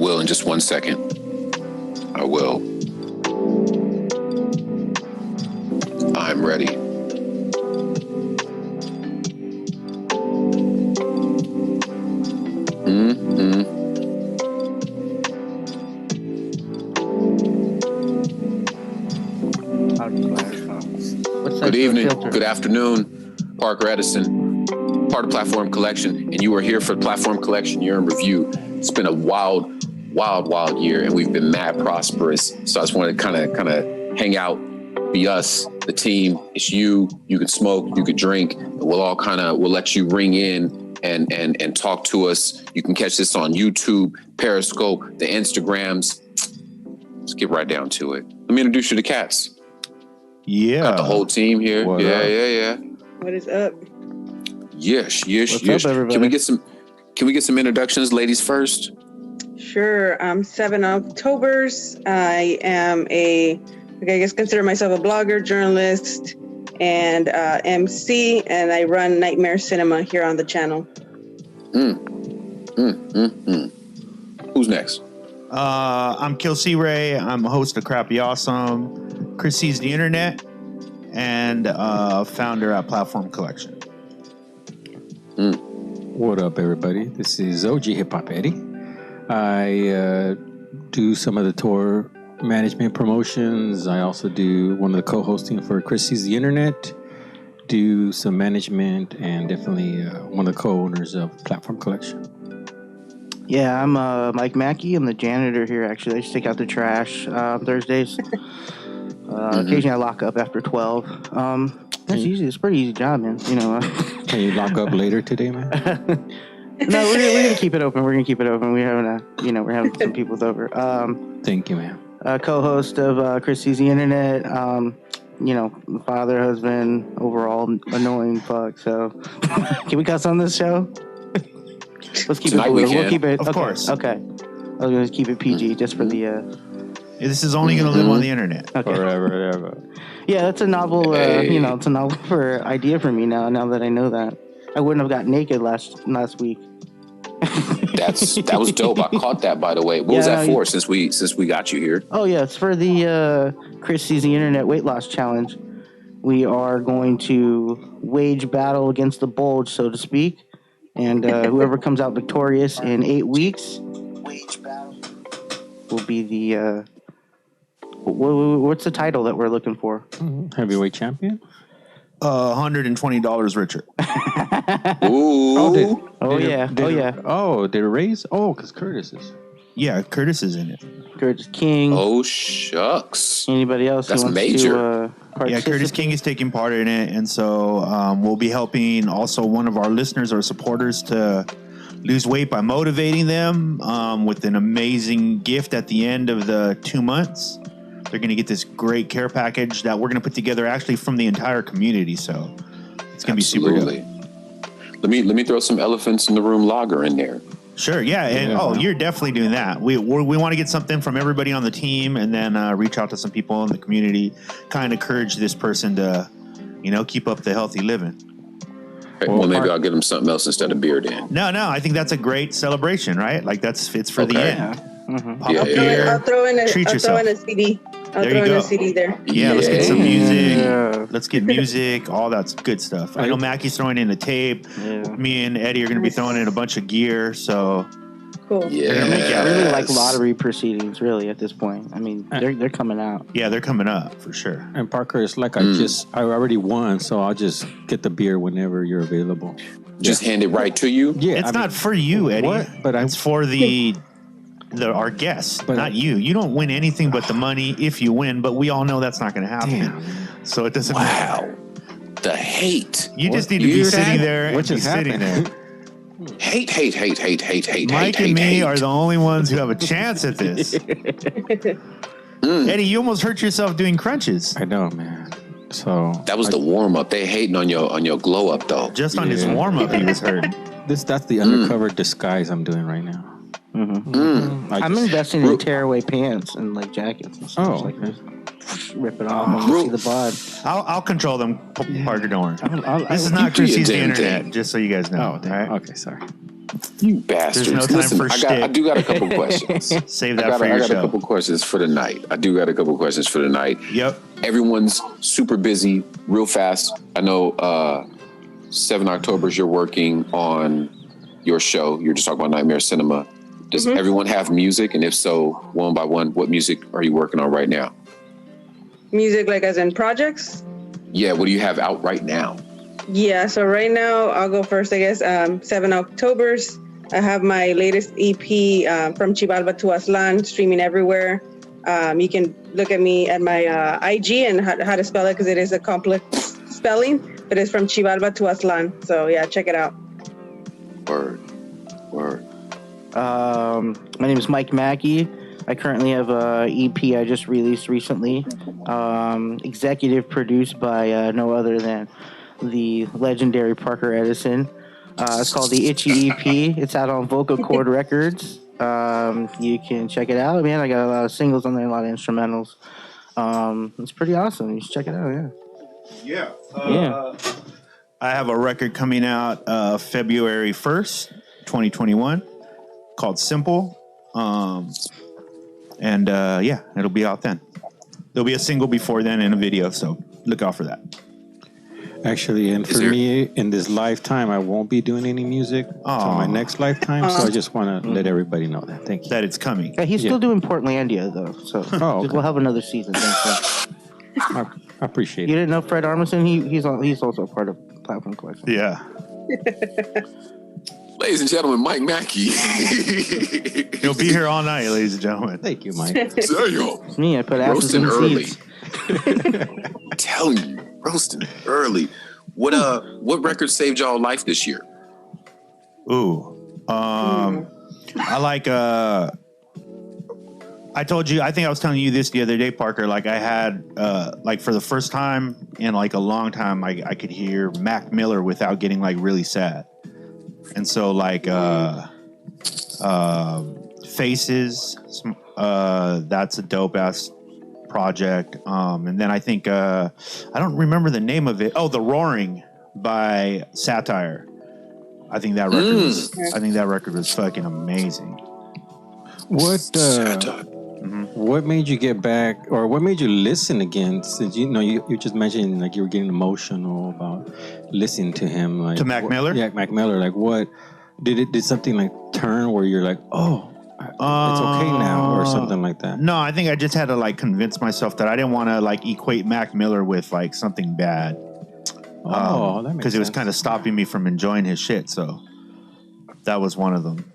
will in just 1 second. I will. I'm ready. Good evening, good afternoon. Parker Edison, part of Platform Collection, and you are here for Platform Collection Year in Review. It's been a wild year, and we've been mad prosperous. So I just wanted to kind of hang out, be us, the team. It's you. You can smoke, you can drink, and we'll let you ring in and talk to us. You can catch this on YouTube, Periscope, the Instagrams. Let's get right down to it. Let me introduce you to Cats. Yeah. Got the whole team here. What Yeah. What is up? Yes. What's up, everybody? Can we get some introductions, ladies first? Sure. I'm 7 Octobers. I am consider myself a blogger, journalist, and MC, and I run Nightmare Cinema here on the channel. Who's next? I'm Kill C. Ray. I'm a host of Crappy Awesome. Chris Sees the Internet, and founder at Platform Collection. What up, everybody? This is OG Hip Hop Eddie. I do some of the tour management promotions. I also do one of the co-hosting for Chris Sees the Internet. Do some management, and definitely one of the co-owners of Platform Collection. Yeah, I'm Mike Mackey. I'm the janitor here, actually. I just take out the trash Thursdays. Occasionally I lock up after 12. That's easy. It's a pretty easy job, man. Can you lock up later today, man? No, we're gonna keep it open. We're having some people over. Thank you, man. Co-host of Chris Sees the Internet. Father, husband, overall annoying fuck. So, can we cuss on this show? Let's keep Tonight it. We'll keep it. Of course. Okay. I was gonna keep it PG just for the. This is only going to live on the internet. Okay. Forever, ever. Yeah, that's a novel. Hey. It's a novel idea for me now. Now that I know that, I wouldn't have got naked last week. That was dope. I caught that, by the way. What was that for? Since we got you here. Oh yeah, it's for the Chris Sees the Internet weight loss challenge. We are going to wage battle against the bulge, so to speak, and whoever comes out victorious in 8 weeks will be the. What's the title that we're looking for? Heavyweight champion? $120 richer. Ooh. Did it raise? Oh, because Curtis is. Yeah, Curtis is in it. Curtis King. Oh, shucks. Anybody else That's who wants major. to Yeah, Curtis King is taking part in it, and so we'll be helping also one of our listeners or supporters to lose weight by motivating them with an amazing gift at the end of the 2 months. They're going to get this great care package that we're going to put together actually from the entire community. So it's going to be super good. Let me throw some elephants in the room lager in there. Sure. Yeah. And you're definitely doing that. We want to get something from everybody on the team, and then reach out to some people in the community, kind of encourage this person to, keep up the healthy living. Well, maybe I'll get them something else instead of beer then. No, I think that's a great celebration, right? Like it's for the end. Pop Yeah, a beer, I'll throw in a There CD. I'll you throw in go. a CD there. Yeah, let's get some music. Yeah. Let's get music. All that's good stuff. I know Mackie's throwing in a tape. Yeah. Me and Eddie are going to be throwing in a bunch of gear. So Cool. Yeah. I really like lottery proceedings, really, at this point. I mean, they're coming out. yeah, they're coming up for sure. And Parker, it's like I already won, so I'll just get the beer whenever you're available. Just hand it right to you. Yeah, It's not for you, Eddie. What? But it's for our guests, But- not you. You don't win anything but the money if you win, but we all know that's not going to happen. Damn. So it doesn't matter. Wow. The hate. You just need to be sitting there What and be just sitting happened? there. Hate. Mike and me are the only ones who have a chance at this. Eddie, you almost hurt yourself doing crunches. I know, man. So That was the warm up. They hating on your glow up though. Just on his warm up, he was hurt. that's the undercover disguise I'm doing right now. I'm investing in tearaway pants and like jackets and stuff. Oh, Like okay. rip it off and see the bod. I'll control them, Parker. Don't worry. I'll- This is You not do your Chrissy's the damn internet, thing. just so you guys know. Oh, all right? okay, sorry. You bastards. There's no time Listen, for I shtick. do got a couple questions. Save that for I your got a show. couple questions for the night. I do got a couple questions for the night. Yep. Everyone's super busy, real fast. I know 7 October's you're working on your show. You're just talking about Nightmare Cinema. Does everyone have music? And if so, one by one, what music are you working on right now? Music, like as in projects? Yeah, what do you have out right now? Yeah, so right now I'll go first, I guess. 7 October's. I have my latest EP, From Chivalba to Aslan, streaming everywhere. You can look at me at my IG and how to spell it, because it is a complex spelling, but it's From Chivalba to Aslan. So yeah, check it out. Word. My name is Mike Mackey. I currently have a EP I just released recently, executive produced by no other than the legendary Parker Edison. It's called the Itchy EP. It's out on Vocal Cord Records. You can check it out, man. I got a lot of singles on there, a lot of instrumentals. It's pretty awesome. You should check it out, yeah. Yeah. I have a record coming out February 1st, 2021, called Simple. Yeah, it'll be out then. There'll be a single before then and a video, so look out for that. Actually, and for me, in this lifetime, I won't be doing any music until my next lifetime. So I just want to let everybody know that. Thank you. That it's coming. Yeah, he's still doing Portlandia, though. So okay. we'll have another season. Thanks, I appreciate you it. didn't know Fred Armisen? He's also a part of Platform Collection. Yeah. Ladies and gentlemen, Mike Mackey. He'll be here all night, ladies and gentlemen. Thank you, Mike. Damn. Me, I put asses Roasting in early. seats. Telling you, roasting early. What record saved y'all life this year? Ooh. I like I told you, I think I was telling you this the other day, Parker, like I had like for the first time in like a long time, I could hear Mac Miller without getting like really sad. And so like Faces, that's a dope ass project. And then I think I don't remember the name of it. Oh, The Roaring by Satire. I think that record was fucking amazing. What made you get back, or what made you listen again? Since you just mentioned like you were getting emotional about listening to him, like To Mac Miller? Yeah, Mac Miller. Like, what did something like turn where you're like, oh, it's okay now, or something like that? No, I think I just had to like convince myself that I didn't want to like equate Mac Miller with like something bad. That makes because it was sense. kind of stopping me from enjoying his shit. So that was one of them.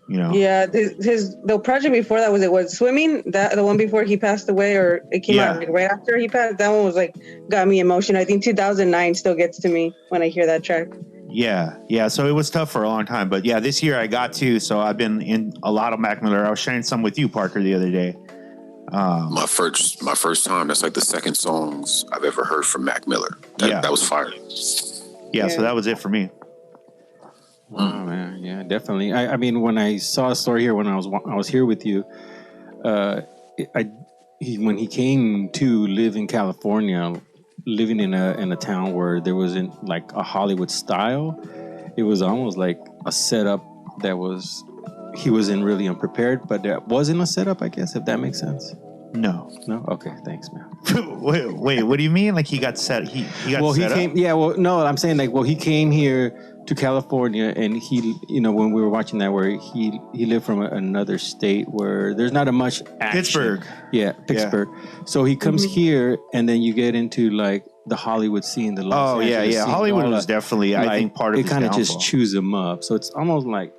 You know. Yeah, the project before that was Swimming. That the one before he passed away, or it came out like right after he passed. That one was like got me emotional. I think 2009 still gets to me when I hear that track. Yeah. So it was tough for a long time, but yeah, this year I got to. So I've been in a lot of Mac Miller. I was sharing some with you, Parker, the other day. My first time. That's like the second songs I've ever heard from Mac Miller. That was fire. Yeah, so that was it for me. Oh man, yeah, definitely. I mean, when I saw a story here when I was here with you, when he came to live in California, living in a town where there wasn't like a Hollywood style, it was almost like a setup that he wasn't really unprepared, but that wasn't a setup, I guess, if that makes sense. No. Okay, thanks, man. wait, what do you mean? Like he got set? He came. Yeah, well, no, I'm saying like, he came here to California, and he, when we were watching that, where he lived from another state where there's not a much action. Pittsburgh. Yeah, Pittsburgh. Yeah. So he comes here, and then you get into like the Hollywood scene, the Los Angeles scene. Hollywood was definitely, I think, part of his downfall. It kind of just chews him up. So it's almost like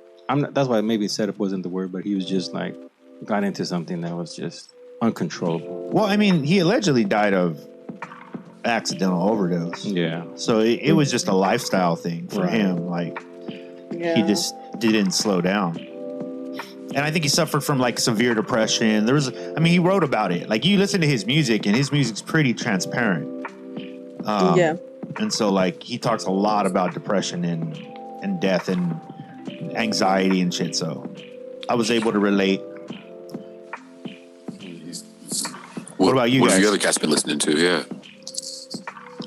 that's why maybe setup wasn't the word, but he was just like got into something that was just uncontrollable. Well, I mean, he allegedly died of accidental overdose. Yeah. So it was just a lifestyle thing for him. Like he just didn't slow down. And I think he suffered from like severe depression. He wrote about it. Like you listen to his music, and his music's pretty transparent. And so like he talks a lot about depression and death and anxiety and shit. So I was able to relate. What about you guys? What have the other cats been listening to? Yeah.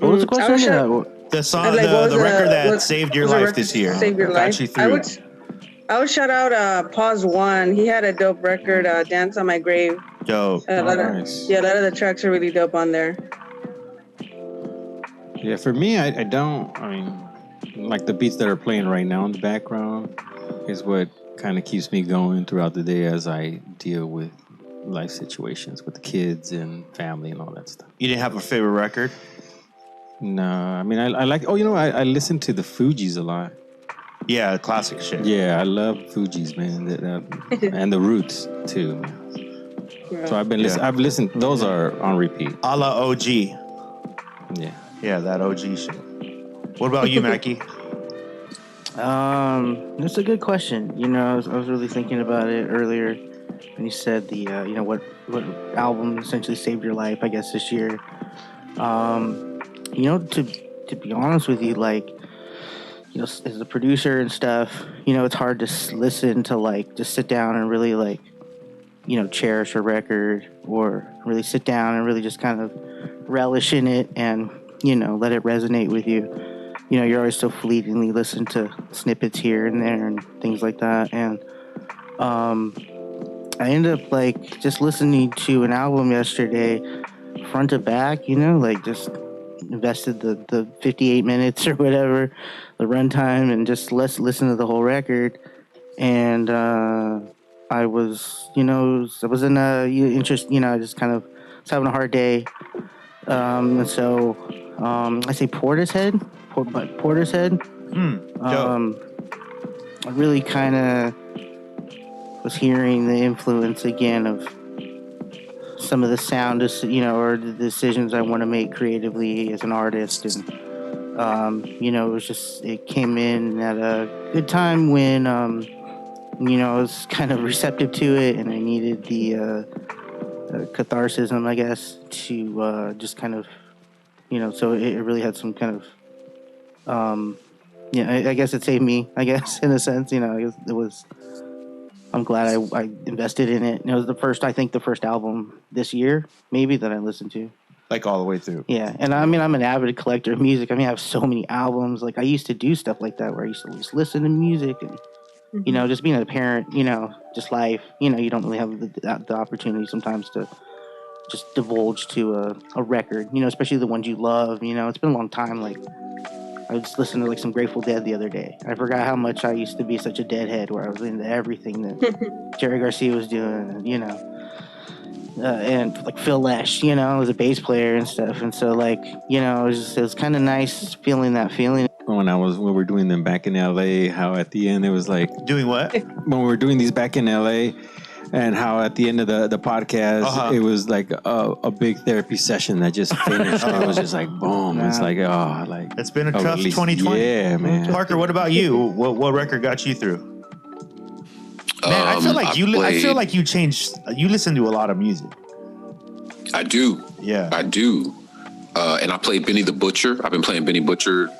What was the question? The song, the record that saved your life this year. Saved your life. I would shout out Pause One. He had a dope record, Dance on My Grave. Dope. A lot of the tracks are really dope on there. Yeah, for me, I don't. I mean, like the beats that are playing right now in the background is what kind of keeps me going throughout the day as I deal with life situations with the kids and family and all that stuff. You didn't have a favorite record? No, I mean, I like. Oh, you know, I listen to the Fugees a lot. Yeah, classic shit. Yeah, I love Fugees, man, and the Roots too. Man. Yeah. So I've been listening. I've listened. Those are on repeat. A la OG. Yeah. Yeah, that OG shit. What about you, Mackie? That's a good question. You know, I was really thinking about it earlier when you said the, you know, what album essentially saved your life, I guess, this year. You know, to be honest with you, like, you know, as a producer and stuff, you know, it's hard to listen to, like, just sit down and really, like, you know, cherish a record or really sit down and really just kind of relish in it and, you know, let it resonate with you. You know, you're always so fleetingly listen to snippets here and there and things like that. And I ended up, like, just listening to an album yesterday, front to back, you know, like, just invested the 58 minutes or whatever, the runtime, and just listen to the whole record. And I was, you know, I was in a interest, you know, I just kind of was having a hard day. And so I say Portishead. I really kind of was hearing the influence again of some of the sound, you know, or the decisions I want to make creatively as an artist. And, you know, it came in at a good time when, you know, I was kind of receptive to it and I needed the catharsis, I guess, to just kind of, you know, so it really had some kind of, yeah, I guess it saved me, I guess, in a sense, you know, it was, I'm glad I invested in it. And it was the first album this year, maybe, that I listened to. Like all the way through. Yeah, and I mean, I'm an avid collector of music. I mean, I have so many albums. Like, I used to do stuff like that where I used to just listen to music and, you know, just being a parent, you know, just life, you know, you don't really have the opportunity sometimes to just divulge to a record, you know, especially the ones you love, you know. It's been a long time. Like, I just listened to, like, some Grateful Dead the other day. I forgot how much I used to be such a deadhead where I was into everything that Jerry Garcia was doing, and, you know. And, like, Phil Lesh, you know, was a bass player and stuff. And so, like, you know, it was kind of nice feeling that feeling. When we were doing them back in LA, how at the end it was like... Doing what? When we were doing these back in LA, and how at the end of the podcast, it was like a big therapy session that just finished. It was just like, boom. It's like, it's been a tough 2020. Yeah, man. Parker, what about you? What record got you through? Man, I feel like I feel like you changed. You listen to a lot of music. I do. Yeah, I do. And I played Benny the Butcher. I've been playing Benny Butcher's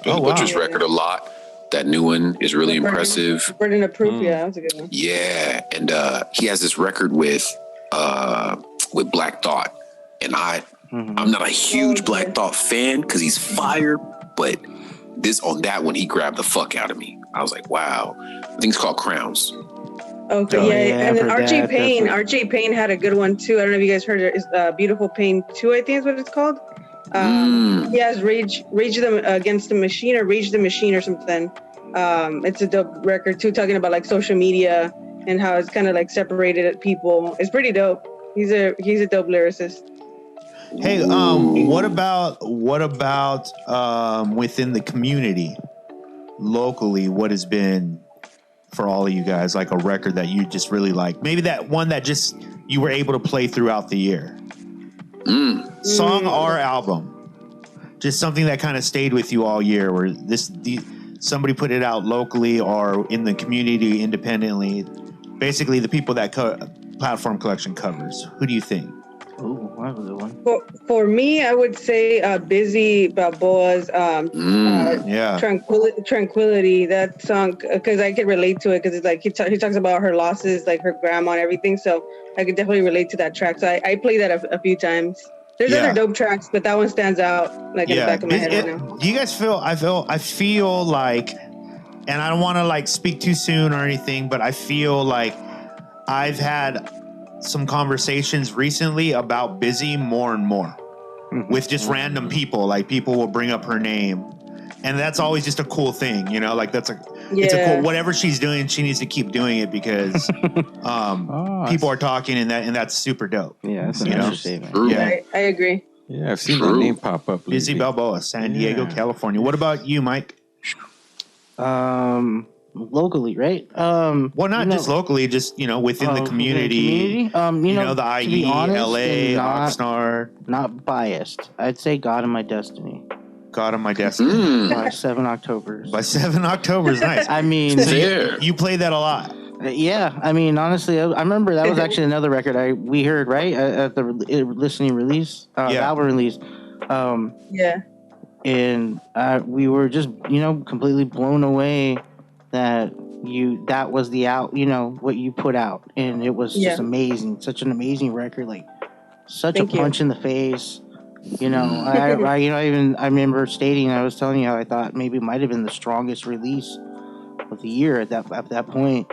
record a lot. That new one is really impressive. Burden of Proof, yeah, that's a good one. Yeah, and he has this record with Black Thought, and I'm not a huge Black Thought fan because he's fire, but on that one he grabbed the fuck out of me. I was like, wow. I think it's called Crowns. Okay, yeah, and then RJ Payne had a good one too. I don't know if you guys heard it. It's Beautiful Pain 2, I think is what it's called. He has Rage Against the Machine or Rage the Machine or something. It's a dope record too, talking about, like, social media and how it's kind of, like, separated people. It's pretty dope. He's a dope lyricist. Hey, what about within the community locally? What has been for all of you guys, like, a record that you just really like? Maybe that one that just you were able to play throughout the year. Song or album, just something that kind of stayed with you all year, where somebody put it out locally or in the community independently. Basically, the people that Platform Collection covers. Who do you think? Ooh, that was a one. For me, I would say Busy Balboa's Tranquility. That song, because I could relate to it, because it's like he talks about her losses, like her grandma and everything. So I could definitely relate to that track. So I play that a few times. There's other dope tracks, but that one stands out, like, in the back of my head right now. Do you guys feel? I feel like and I don't want to like speak too soon or anything, but I feel like I've had some conversations recently about Busy more and more with just random people. Like people will bring up her name, and that's always just a cool thing, you know. Like it's a cool, whatever she's doing, she needs to keep doing it because people are talking, and that's super dope. Yeah, that's an You know? understatement. True. Yeah. I agree. Yeah, I've seen True. that name pop up. Busy lately. Balboa, San Diego, Yeah. California. What about you, Mike? Locally, right? Well, not you know, just locally, just within the within the community. community? The to IE, be honest, LA, and Oxnard, not biased. I'd say God and My Destiny God on My Destiny. Mm. by 7 Octobers. By 7 October is nice. I mean, There. You play that a lot. yeah. I mean, honestly, I remember that was actually another record we heard right at the listening release, the album release. Yeah. And we were just completely blown away that was what you put out, and it was just amazing. Such an amazing record, like such Thank a punch in the face. I remember stating, I was telling you how I thought maybe it might have been the strongest release of the year at that point.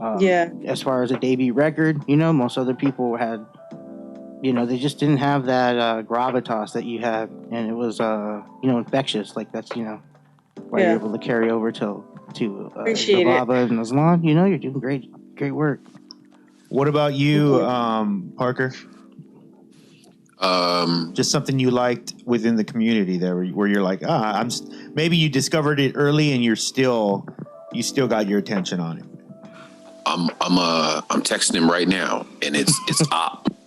As far as a debut record, most other people had, they just didn't have that gravitas that you had, and it was infectious. Like that's why you're able to carry over to Appreciate Zababa and Aslan. You're doing great work. What about you, Parker? Just something you liked within the community there, where you're like, maybe you discovered it early and you still got your attention on it. I'm texting him right now, and it's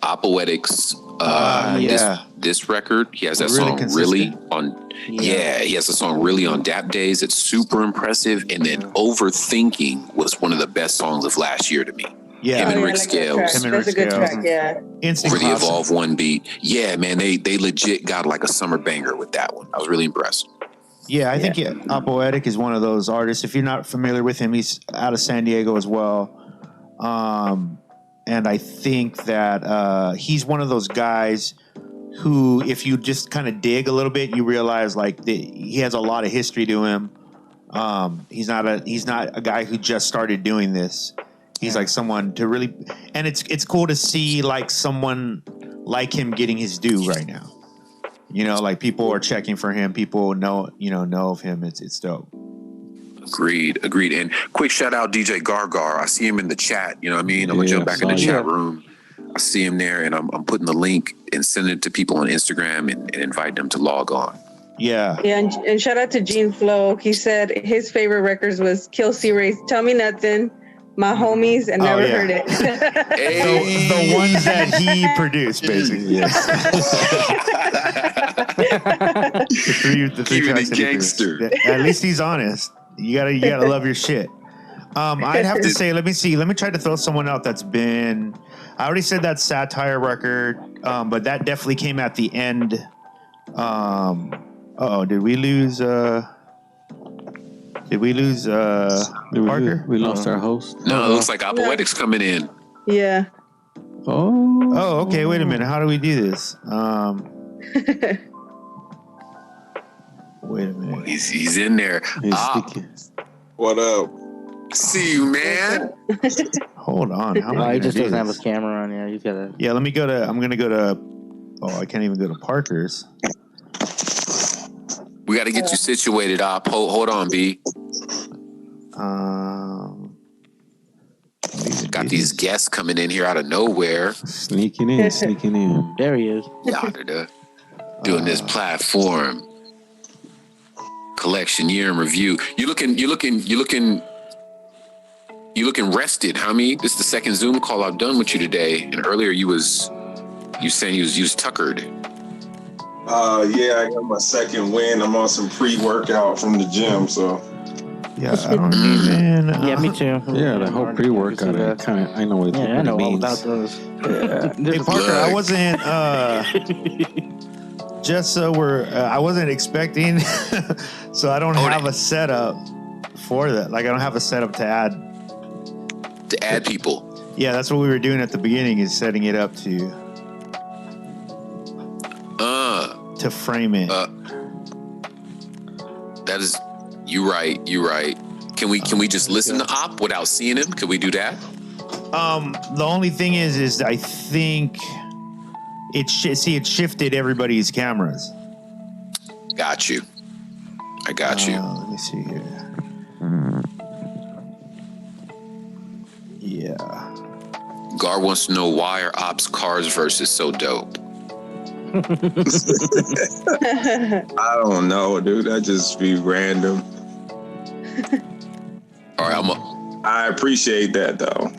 Opoetics. This record, he has that Really song consistent. really on. Yeah, he has a song really on DAP Days. It's super impressive, and then Overthinking was one of the best songs of last year to me. Yeah, Him and Rick that track. Scales. Him and That's a Rick good Scales. track. Yeah. Instant For the classic. Evolve One beat. Yeah, man, they legit got like a summer banger with that one. I was really impressed. Yeah, I think Opoetic is one of those artists. If you're not familiar with him, he's out of San Diego as well. And I think that he's one of those guys who, if you just kind of dig a little bit, you realize like he has a lot of history to him. He's not a guy who just started doing this. He's like someone to really, and it's cool to see like someone like him getting his due right now. Like people are checking for him. People know of him. It's dope. Agreed. And quick shout out DJ Gargar. I see him in the chat. You know what I mean? I'm gonna jump back in the chat room. I see him there, and I'm putting the link and sending it to people on Instagram and invite them to log on. Yeah. Yeah, and shout out to Gene Flo. He said his favorite records was Kill C Rays, Tell Me Nothing, My Homies, and Never Heard It. Hey. The ones that he produced, basically. the three Keeping tracks it that he produced. gangster. At least he's honest. You gotta love your shit. I'd have to say, let me try to throw someone out that's been. I already said that Satire record, but that definitely came at the end. Did we lose? Parker? We lost our host. No, it looks like Opoetics coming in. Yeah. Oh, okay. Wait a minute. How do we do this? Wait a minute. He's in there. He's speaking. What up? See you, man. Hold on. How am I He gonna just do doesn't have this? his camera on. Yeah, he's got to. Yeah, let me go to. I'm gonna go to. Oh, I can't even go to Parker's. We got to get you situated, Op. Hold on, B. Got these guests coming in here out of nowhere. Sneaking in. There he is. Doing this platform collection year in review. You looking rested, homie. This is the second Zoom call I've done with you today. And earlier you saying you was tuckered. Yeah, I got my second win. I'm on some pre-workout from the gym, so. Yeah, I don't even. Yeah, me too. Yeah, the whole pre-workout. I know what I know it all means. about those. Hey Parker, I wasn't. Just so I wasn't expecting, so I don't have a setup for that. Like I don't have a setup to add people. Yeah, that's what we were doing at the beginning, is setting it up to frame it. That is, you right. Can we just listen to Op without seeing him? Could we do that? The only thing is I think it shifted everybody's cameras. Got you. I got you. Let me see here. Yeah. Gar wants to know why are Op's Cars versus so dope. I don't know, dude. That just be random. All right, I appreciate that though.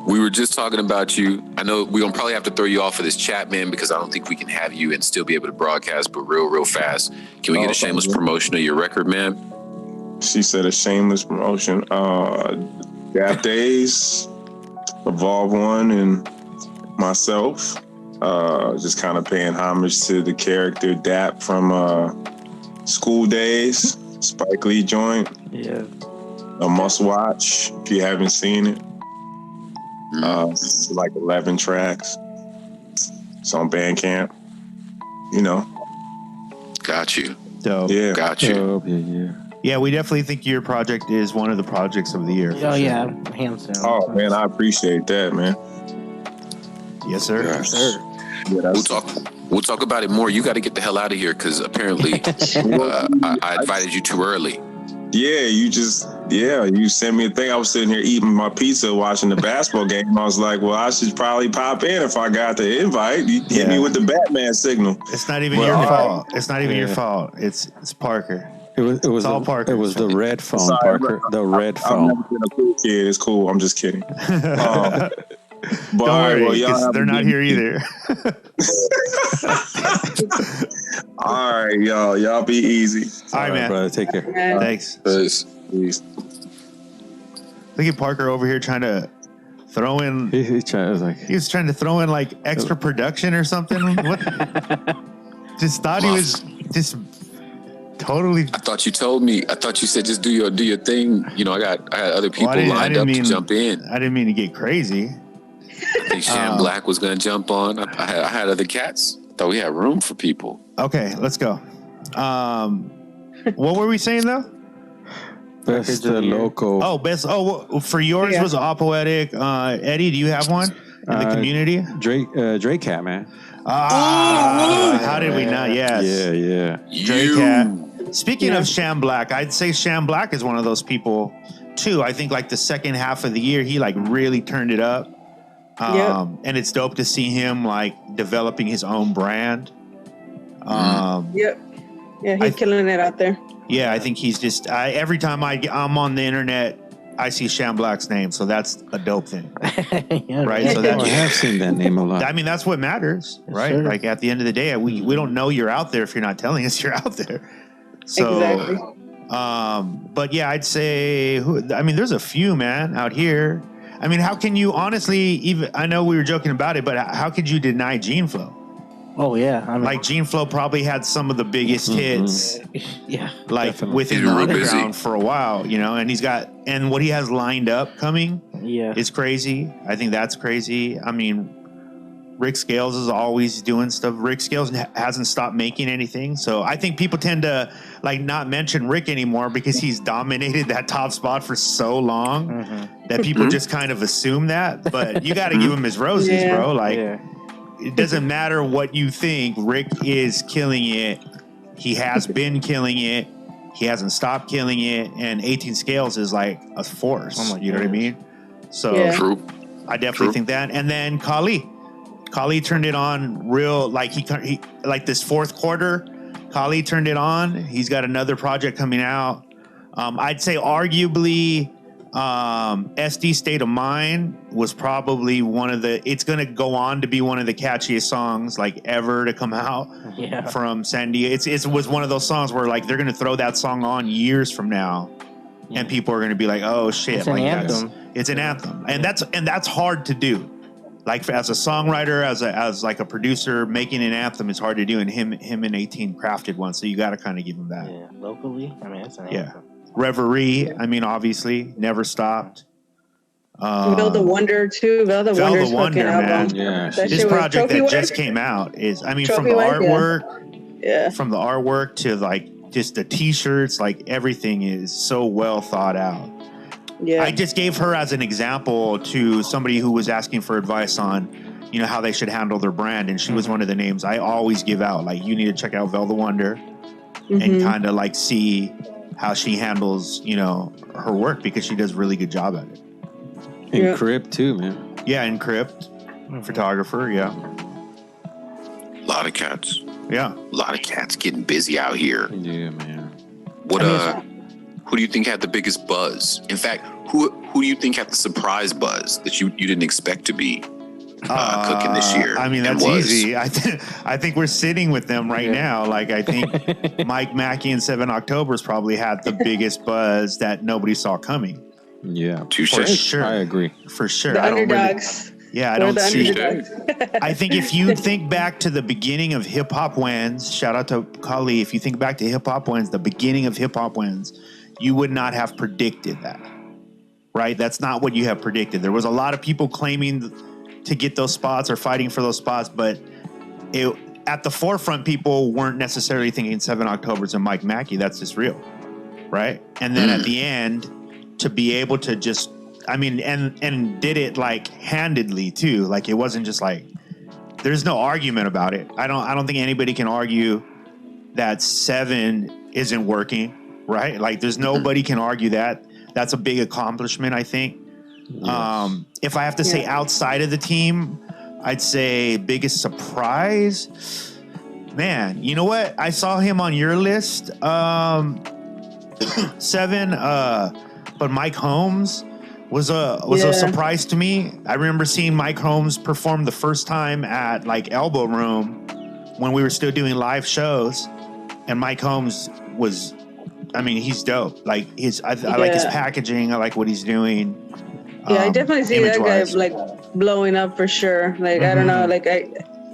we were just talking about you. I know we're gonna probably have to throw you off of this chat, man, because I don't think we can have you and still be able to broadcast, but real fast. Can we get a shameless promotion of your record, man? She said a shameless promotion. Gap Days, Evolve One, and myself. Just kind of paying homage to the character Dap from School Days, Spike Lee joint. Yeah. A must watch if you haven't seen it. It's like 11 tracks. It's on Bandcamp. You know. Got you. Dope. Yeah. Got you. Oh, yeah. Yeah, we definitely think your project is one of the projects of the year. Oh yeah, hands down. Oh man, I appreciate that, man. Yes, sir. Yes. Sir. Yeah, We'll talk about it more. You got to get the hell out of here because apparently I invited you too early. Yeah, you sent me a thing. I was sitting here eating my pizza, watching the basketball game. I was like, well, I should probably pop in if I got the invite. You hit me with the Batman signal. It's not even your fault. It's not even your fault. It's Parker. It was all Parker. It was the red phone, Sorry, Parker. The red I've phone. never been a cool kid. It's cool. I'm just kidding. But Don't worry, well, y'all 'cause have they're a not good here either. All right, y'all. Y'all be easy. All right, man. Brother, take care. Thanks. Peace. Peace. Look at Parker over here trying to throw in. He tried, I was like, He was trying to throw in like extra production or something. What? Just thought he was just totally. I thought you told me. I thought you said just do your thing. You know, I had other people lined up to jump in. I didn't mean to get crazy. I think Sham Black was going to jump on. I had other cats. Thought we had room for people. Okay, let's go. What were we saying though? best local. Oh, best. Oh, well, for yours was Apoetic. Eddie, do you have one in the community? Drake Cat, man. How did we not? Yes. Yeah. Drake Cat. Speaking of Sham Black, I'd say Sham Black is one of those people too. I think like the second half of the year, he like really turned it up. And it's dope to see him like developing his own brand. Yeah, he's killing it out there. Yeah, I think he's just every time I'm on the internet, I see Sham Black's name, so that's a dope thing, right? So I have seen that name a lot. I mean, that's what matters, right? Sure. Like at the end of the day, we don't know you're out there if you're not telling us you're out there. So, Exactly. But yeah, I'd say, there's a few, man, out here. I mean, how can you honestly even? I know we were joking about it, but how could you deny Gene Flow? Oh yeah, I mean, Like Gene Flow probably had some of the biggest hits, yeah. like Definitely. within He's the real underground busy. for a while, and what he has lined up coming Yeah. is crazy. I think that's crazy. I mean, Rick Scales is always doing stuff. Rick Scales hasn't stopped making anything, so I think people tend to like not mention Rick anymore because he's dominated that top spot for so long that people just kind of assume that. But you got to give him his roses, bro. Like. Yeah. It doesn't matter what you think. Rick is killing it. He has been killing it. He hasn't stopped killing it. And 18 Scales is like a force. Oh my you know what I goodness. mean? So True. I definitely think that. And then Kali turned it on real, like he like this fourth quarter. Kali turned it on. He's got another project coming out. I'd say arguably SD State of Mind was probably it's going to go on to be one of the catchiest songs like ever to come out from San Diego. It was one of those songs where like they're going to throw that song on years from now and people are going to be like, oh shit. It's an anthem. It's an anthem. And that's hard to do. Like as a songwriter, as like a producer, making an anthem is hard to do. And him and 18 crafted one. So you got to kind of give him that. Yeah, locally, I mean, it's an anthem. Reverie, I mean, obviously, never stopped. Veil the Wonder too. Veil the Wonder's fucking album. Yeah, That This shit was project trophy that work. just came out is, I mean, from Trophy the work, artwork, Yeah. from the artwork to like just the t-shirts, like everything is so well thought out. Yeah. I just gave her as an example to somebody who was asking for advice on, you know, how they should handle their brand. And she was one of the names I always give out. Like, you need to check out Vel the Wonder and kind of like see how she handles, you know, her work, because she does a really good job at it. And Crypt too, man. Yeah, and Crypt, photographer, yeah. A lot of cats. Yeah. A lot of cats getting busy out here. Yeah, man. What who do you think had the biggest buzz? In fact, who do you think had the surprise buzz that you didn't expect to be cooking this year? I mean, that's easy. I think we're sitting with them right now. Like, I think Mike Mackey and 7 October's probably had the biggest buzz that nobody saw coming. Yeah. Touche. For sure. I agree. For sure. The I don't underdogs. I We're don't the see underdogs. I think if you think back to the beginning of Hip Hop Wins, shout out to Kali, if you think back to Hip Hop Wins, the beginning of Hip Hop Wins, you would not have predicted that, right? That's not what you have predicted. There was a lot of people claiming to get those spots or fighting for those spots, but at the forefront, people weren't necessarily thinking 7 Octobers and Mike Mackey. That's just real, right? And then at the end, to be able to just, I mean, and did it like handedly too. Like, it wasn't just like, there's no argument about it. I don't think anybody can argue that 7 isn't working, right? Like, there's nobody can argue that. That's a big accomplishment, I think. Yes. If I have to say outside of the team, I'd say biggest surprise. Man, you know what? I saw him on your list, 7, but Mike Holmes was a surprise to me. I remember seeing Mike Holmes perform the first time at like Elbow Room when we were still doing live shows, and Mike Holmes was, I mean, he's dope. Like I like his packaging. I like what he's doing. Yeah, I definitely see that guy like blowing up for sure. Like, I don't know, like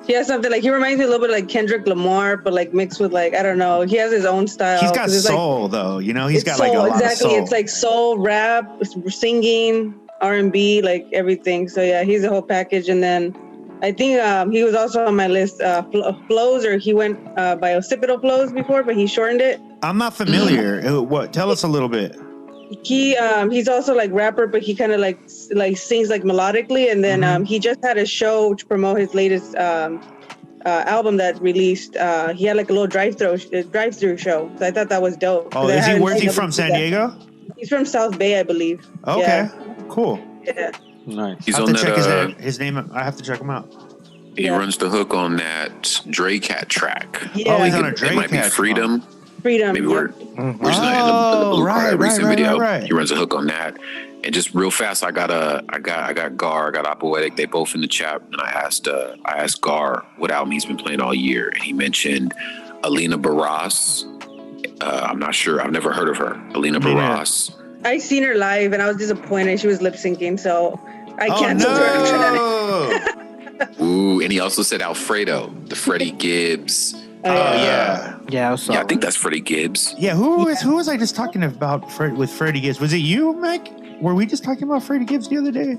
he has something like, he reminds me a little bit like Kendrick Lamar, but like mixed with like, I don't know, he has his own style. He's got soul though, you know, he's got like a lot of soul. It's like soul, rap, singing, R&B, like everything. So yeah, he's a whole package. And then I think he was also on my list, Flows, or he went by Occipital Flows before, but he shortened it. I'm not familiar. What? Tell us a little bit. He's also like rapper, but he kind of like sings like melodically. And then he just had a show to promote his latest album that released. He had like a little drive-through show. So I thought that was dope. Oh, where's he from? San Diego? He's from South Bay, I believe. Okay, yeah. Cool. Yeah. Nice. He's on that. His name. I have to check him out. He runs the hook on that Dre Cat track. Yeah. Oh, he's on a Dre Cat. It might be Freedom. Freedom. Maybe we're in the recent video. He runs a hook on that. And just real fast, I got Gar, I got Apoetic. They both in the chat, and I asked Gar what album he's been playing all year, and he mentioned Alina Baras. I'm not sure. I've never heard of her. Alina Baras. I seen her live, and I was disappointed. She was lip syncing, so I canceled her. Ooh, and he also said Alfredo, the Freddie Gibbs. Yeah, I think that's Freddie Gibbs. Yeah, who was I just talking about with Freddie Gibbs? Was it you, Mike? Were we just talking about Freddie Gibbs the other day?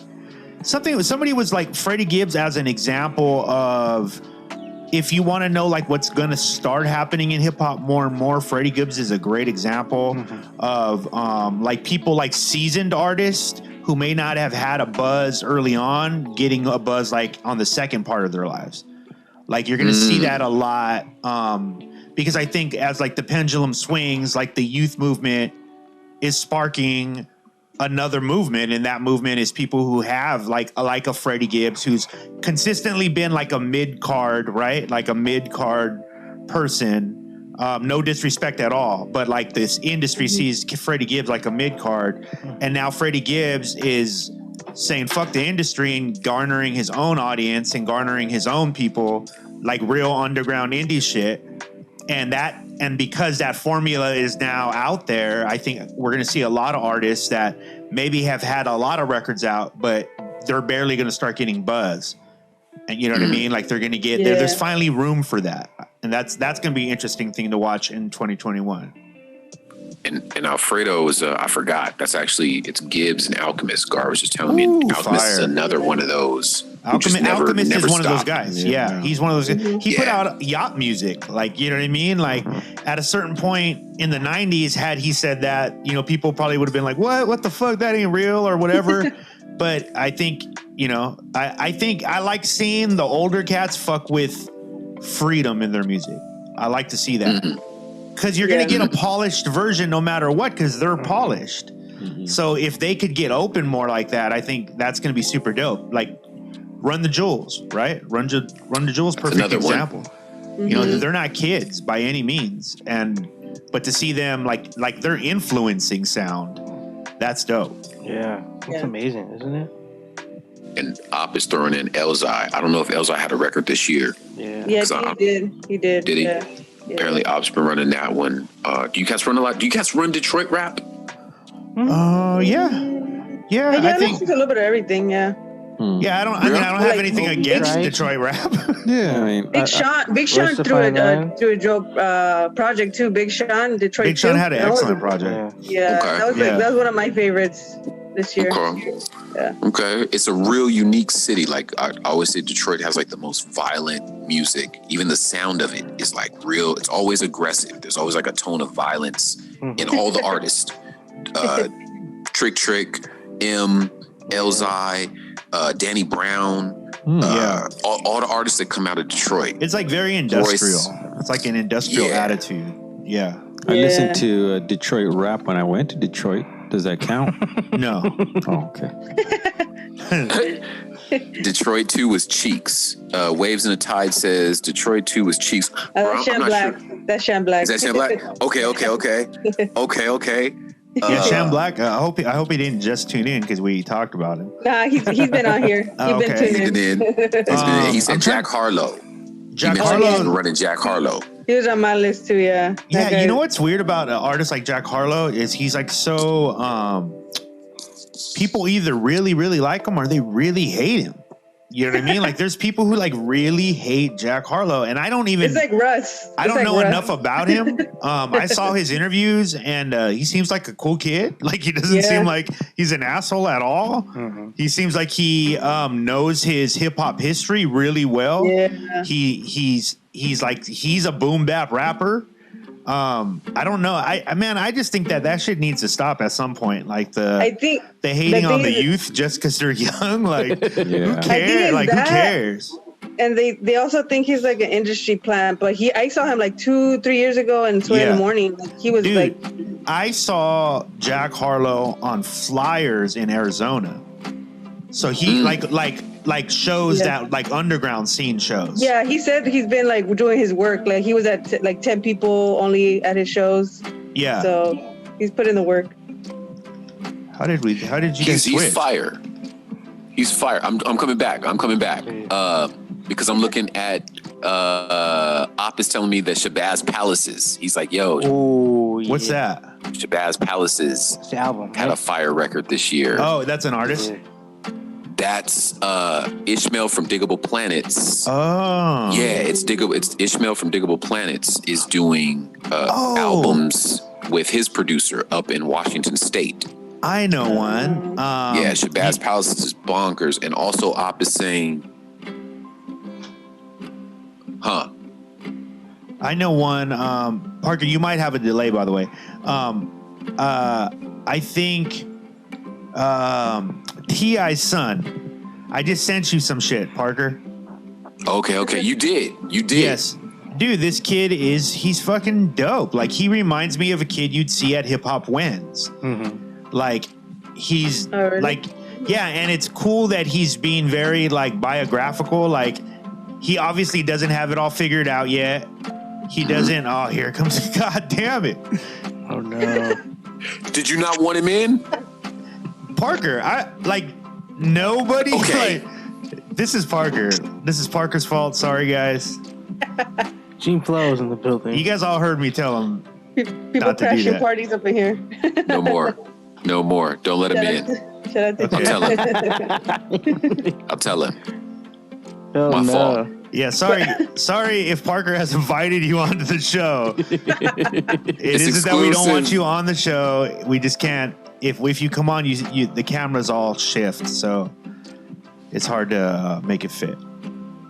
Somebody was like Freddie Gibbs as an example of, if you want to know like what's going to start happening in hip hop more and more, Freddie Gibbs is a great example of like people like seasoned artists who may not have had a buzz early on, getting a buzz like on the second part of their lives. Like, you're going to see that a lot, because I think as like the pendulum swings, like the youth movement is sparking another movement, and that movement is people who have like a Freddie Gibbs, who's consistently been like a mid-card, right? Like a mid-card person. No disrespect at all, but like this industry sees Freddie Gibbs like a mid-card, and now Freddie Gibbs is saying fuck the industry and garnering his own audience and garnering his own people, like real underground indie shit. And because that formula is now out there, I think we're going to see a lot of artists that maybe have had a lot of records out, but they're barely going to start getting buzz. And you know what I mean? Like, they're going to get there. There's finally room for that. And that's going to be an interesting thing to watch in 2021. And Alfredo is, I forgot, it's Gibbs and Alchemist. Gar was just telling me Alchemist is another one of those Alchemist never is one of those stopped. guys. Yeah. Yeah, he's one of those. He put Yeah. out yacht music, like, you know what I mean. Like at a certain point in the '90s, had he said that, you know, people probably would have been like, "What the fuck? That ain't real," or whatever. But I think, you know, I think I like seeing the older cats fuck with freedom in their music. I like to see that because you're gonna get a polished version no matter what, because they're polished. So if they could get open more like that, I think that's going to be super dope. Like Run the Jewels, right? Run the Jewels, perfect another one. example. You know, they're not kids by any means, but to see them like they're influencing sound, that's dope. Yeah, that's amazing, isn't it? And Op is throwing in Elzai. I don't know if Elzai had a record this year. Yeah. Yeah, So, he did. He did. Did he? Yeah. Apparently, Op's been running that one. Do you guys run a lot? Do you guys run Detroit rap? Oh yeah, Yeah, I I think. listen to a little bit of everything. Yeah. Yeah, I don't have Like, anything against right? Detroit rap. Yeah, I mean, Big Sean threw Versify Man. a dope project too. Big Sean, Detroit. Big Sean too. had an That was- excellent project. Yeah, Okay. that was Yeah. that was one of my favorites this year. Okay. Yeah. Okay. It's a real unique city. Like I always say, Detroit has like the most violent music. Even the sound of it is like real. It's always aggressive. There's always like a tone of violence in all the artists. Trick, M, Elzai, Danny Brown, all the artists that come out of Detroit. It's like very industrial. It's like an industrial Yeah. attitude. Yeah. I Yeah. listened to Detroit rap when I went to Detroit. Does that count? No. Oh, okay. Detroit 2 was Cheeks. Waves in the Tide says Detroit 2 was Cheeks. Bro, That's Shan Black. That's Shan Black. Is that Shan Black? Okay. Okay. Yeah, Sham Black. I hope he didn't just tune in because we talked about him. Nah, he's been on here. He's Oh, been okay. He's tuning been in. in. He I'm said trying- Jack Harlow. Jack He mentioned he's Harlow. running Jack Harlow. He was on my list too. Yeah. Yeah, That guy- you know what's weird about an artist like Jack Harlow is he's like so. People either really like him or they really hate him. You know what I mean? Like there's people who like really hate Jack Harlow, and I don't even. It's like Russ. I don't know enough about him. I saw his interviews, and he seems like a cool kid. Like he doesn't Yeah. seem like he's an asshole at all. He seems like he knows his hip hop history really well. Yeah. He's a boom bap rapper. I don't know. I just think that shit needs to stop at some point. Like I think the hating the on thing the is- youth just because they're young. Like who Yeah. cares? Like who that- cares? and they also think he's like an industry plant, but I saw him like 2-3 years ago and Sway in Yeah. the Morning. Like, he was Dude, like, I saw Jack Harlow on flyers in Arizona. So he like shows Yeah. that like underground scene shows. yeah, he said he's been like doing his work. Like he was at like 10 people only at his shows. Yeah. So he's put in the work. How did you guys switch? He's fire. He's fire. I'm coming back. Because I'm looking at Op is telling me that Shabazz Palaces. He's like, yo, Oh, What's that? Shabazz Palaces It's the album. had a fire record this year. Oh, that's an artist. That's Ishmael from Diggable Planets. Oh. Yeah, it's Ishmael from Diggable Planets is doing Oh. albums with his producer up in Washington State. I know one. Yeah, Shabazz Palaces is bonkers, and also Op is saying, I know one. Parker, you might have a delay, by the way. I think T.I.'s son. I just sent you some shit, Parker. okay, you did. Yes. Dude, this kid he's fucking dope. Like, he reminds me of a kid you'd see at Hip Hop Wins. Like, he's Oh, really? like, yeah, and it's cool that he's being very like biographical. Like, he obviously doesn't have it all figured out yet. He doesn't. Oh, here comes. God damn it. Oh no. Did you not want him in? Parker, nobody. Okay. This is Parker. This is Parker's fault. Sorry, guys. Gene Flo's in the building. You guys all heard me tell him. People Not to do crashing that. parties up in here. No more. Don't let him in. Should I take Okay. I'll tell him. oh, my no. fault. Yeah, sorry if Parker has invited you onto the show. It isn't that we don't want exclusive. you on the show. We just can't. If you come on, you the cameras all shift. So it's hard to make it fit.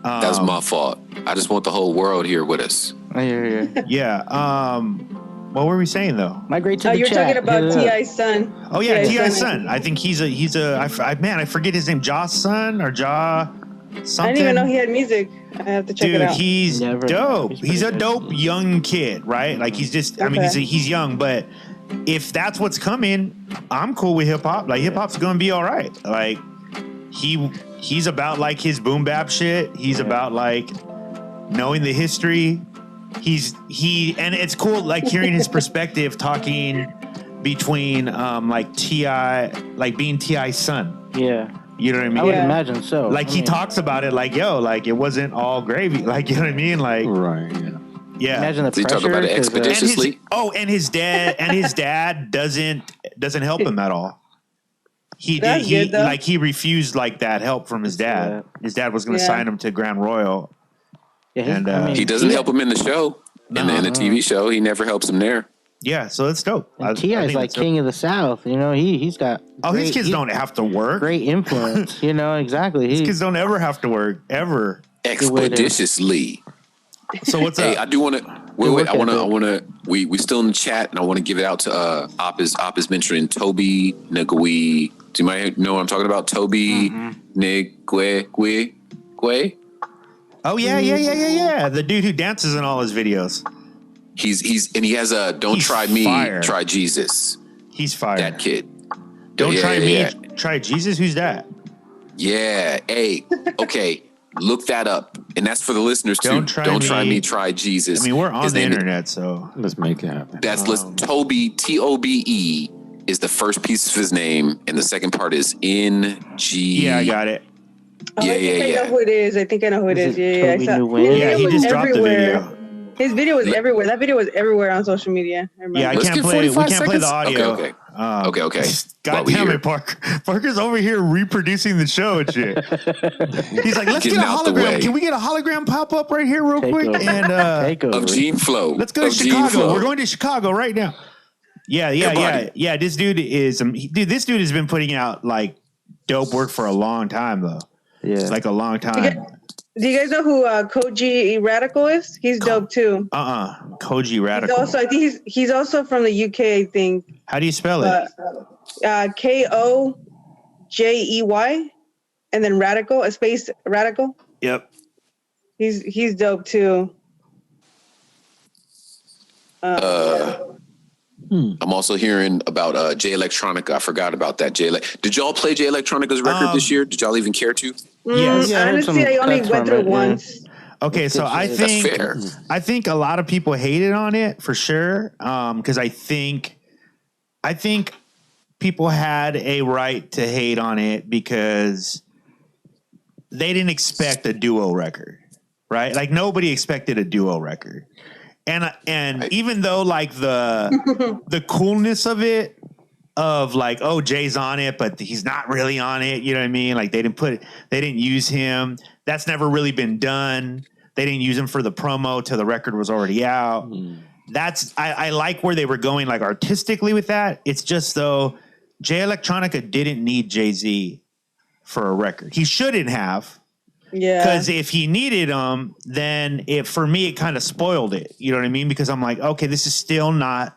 That's my fault. I just want the whole world here with us. I hear you. Yeah. What were we saying though? Migrate to Oh, the you're chat. talking about Hit it up. T.I.'s son. Oh yeah, T.I.'s son. son. I think he's a man. I forget his name. Ja's son or Ja something. I didn't even know he had music. I have to check it Dude, out. he's Never. dope. He's He's a pretty dope young kid, right? Like he's just. I mean, Okay. he's young, but if that's what's coming, I'm cool with hip hop. Like hip hop's gonna be all right. Like he's about like his boom bap shit. He's about like knowing the history. And it's cool like hearing his perspective talking between like T.I. like being T.I.'s son. Yeah. You know what I mean? I would Yeah. imagine so. Like I he mean, talks about it like, yo, like it wasn't all gravy. Like, you know what I mean? Like, Right. Yeah. yeah. Imagine the So you pressure. talk about it 'cause, and expeditiously? his dad doesn't help him at all. That's good, though. Like he refused like that help from his dad. His dad was going to Yeah. sign him to Grand Royal. yeah, and, I mean, He doesn't help him in the show. In the TV show, he never helps him there. Yeah, so it's dope. And T.I. is think like that's dope. king of the South. You know, he's got. Oh, his great- kids he's don't have to work. Great influence. You know, exactly. His kids don't ever have to work ever. Expeditiously. So what's Hey, up? I do want to wait. work I want ethic. to. We still in the chat, and I want to give it out to Op is mentioning Toby Ngwe. Do you might know what I'm talking about? Toby Ngwe. Oh yeah. The dude who dances in all his videos. He's and he has a "Don't He's try me, fire. try Jesus." He's fire. That kid. Don't Yeah, try yeah, me. yeah. Try Jesus. Who's that? Yeah. Hey. Okay. Look that up, and that's for the listeners too. Don't try me. Try Jesus. I mean, we're on His the name is- internet, so Let's make it happen. That's Toby Tobe is the first piece of his name, and the second part is NG. yeah, I got it. Oh, Yeah, I think I yeah. know who it is. I think I know who it Is is. it Yeah, Toby I saw. Nguyen? His Yeah, video he was just dropped the everywhere. video. His video was everywhere. That video was everywhere on social media. I remember. Yeah, I Let's can't get play. We 45 can't play the seconds. audio. Okay. Um, Okay. God While we damn hear it, Parker. Parker's over here reproducing the show and shit. He's like, let's Getting get a out the hologram. way. Can we get a hologram pop up right here, real Take quick? over. And Take over. Of Gene Flow. let's go to Of Gene Chicago. Flow. We're going to Chicago right now. Yeah. buddy. This dude is. This dude has been putting out like dope work for a long time, though. Yeah. Like a long time. Do you guys know who Koji Radical is? He's dope too. Koji He's Radical. also, I think he's also from the UK. I think. How do you spell it? Kojey, and then Radical, a space Radical. Yep. He's dope too. I'm also hearing about Jay Electronica. I forgot about that. Did y'all play Jay Electronica's record this year? Did y'all even care to? Yes. Yeah, I heard Honestly, some I only cuts went from through it, yeah. once. Okay, so I That's think fair. I think a lot of people hated on it for sure. Because I think people had a right to hate on it because they didn't expect a duo record, right? Like nobody expected a duo record, and even though like the coolness of it, of like, oh, Jay's on it, but he's not really on it. You know what I mean? Like they didn't use him. That's never really been done. They didn't use him for the promo till the record was already out. I like where they were going like artistically with that. It's just though Jay Electronica didn't need Jay-Z for a record. He shouldn't have. Yeah. Because if he needed him, then for me it kind of spoiled it. You know what I mean? Because I'm like, okay, this is still not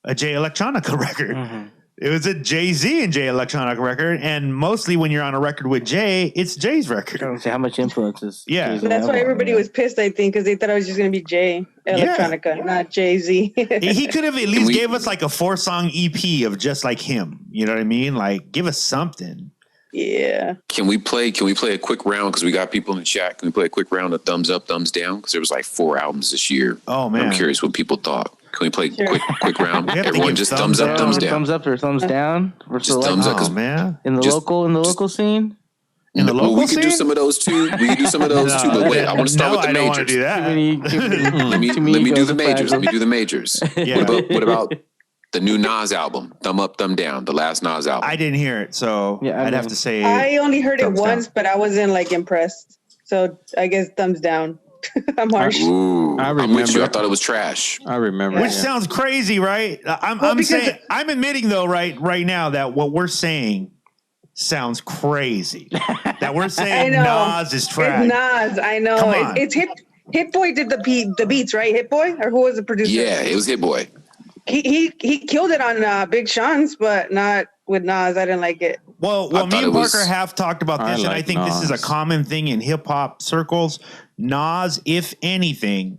a Jay Electronica record. Mm-hmm. It was a Jay-Z and Jay Electronica record, and mostly when you're on a record with Jay, it's Jay's I record. don't see how much influence is. Yeah. Jay-Z That's why have on everybody it. was pissed, I think, because they thought it was just going to be Jay Electronica, not Jay-Z. He could have at least we- gave us like a 4-song EP of just like him. You know what I mean? Like, give us something. Yeah. Can we play a quick round? Because we got people in the chat. Can we play a quick round of thumbs up, thumbs down? Because there was like 4 albums this year. Oh, man. I'm curious what people thought. Can we play Sure. quick round? We have to Everyone give just thumbs thumbs up, down. thumbs down. Thumbs up or thumbs down? For Just select- thumbs up. Oh, 'cause man. in the just- local scene. In the Well, local we could do scene? some of those too. We could do some of those too. But wait, I want to start No, with the I don't want to majors. do that. Let me do the majors. Let me do the majors. Yeah. What about the new Nas album? Thumb up, thumb down. The last Nas album. I didn't hear it, so Yeah, I I'd have mean- to say I only heard it thumbs down. once, but I wasn't like impressed. So I guess thumbs down. I'm harsh. Ooh, I I'm with remember- you. I thought it was trash. I remember. Which yeah. sounds crazy, right? I'm Well, because- saying I'm admitting though, right now that what we're saying sounds crazy. That we're I saying know. Nas is trash. It's Nas. I know. Come on. It's Hit Boy did the beats, right? Hit Boy, or who was the producer? Yeah, it was Hit Boy. He killed it on Big Sean's, but not with Nas. I didn't like it. Well, I me thought and it was- Parker have talked about this, and I like think this is a Nas. common thing in hip hop circles. Nas, if anything,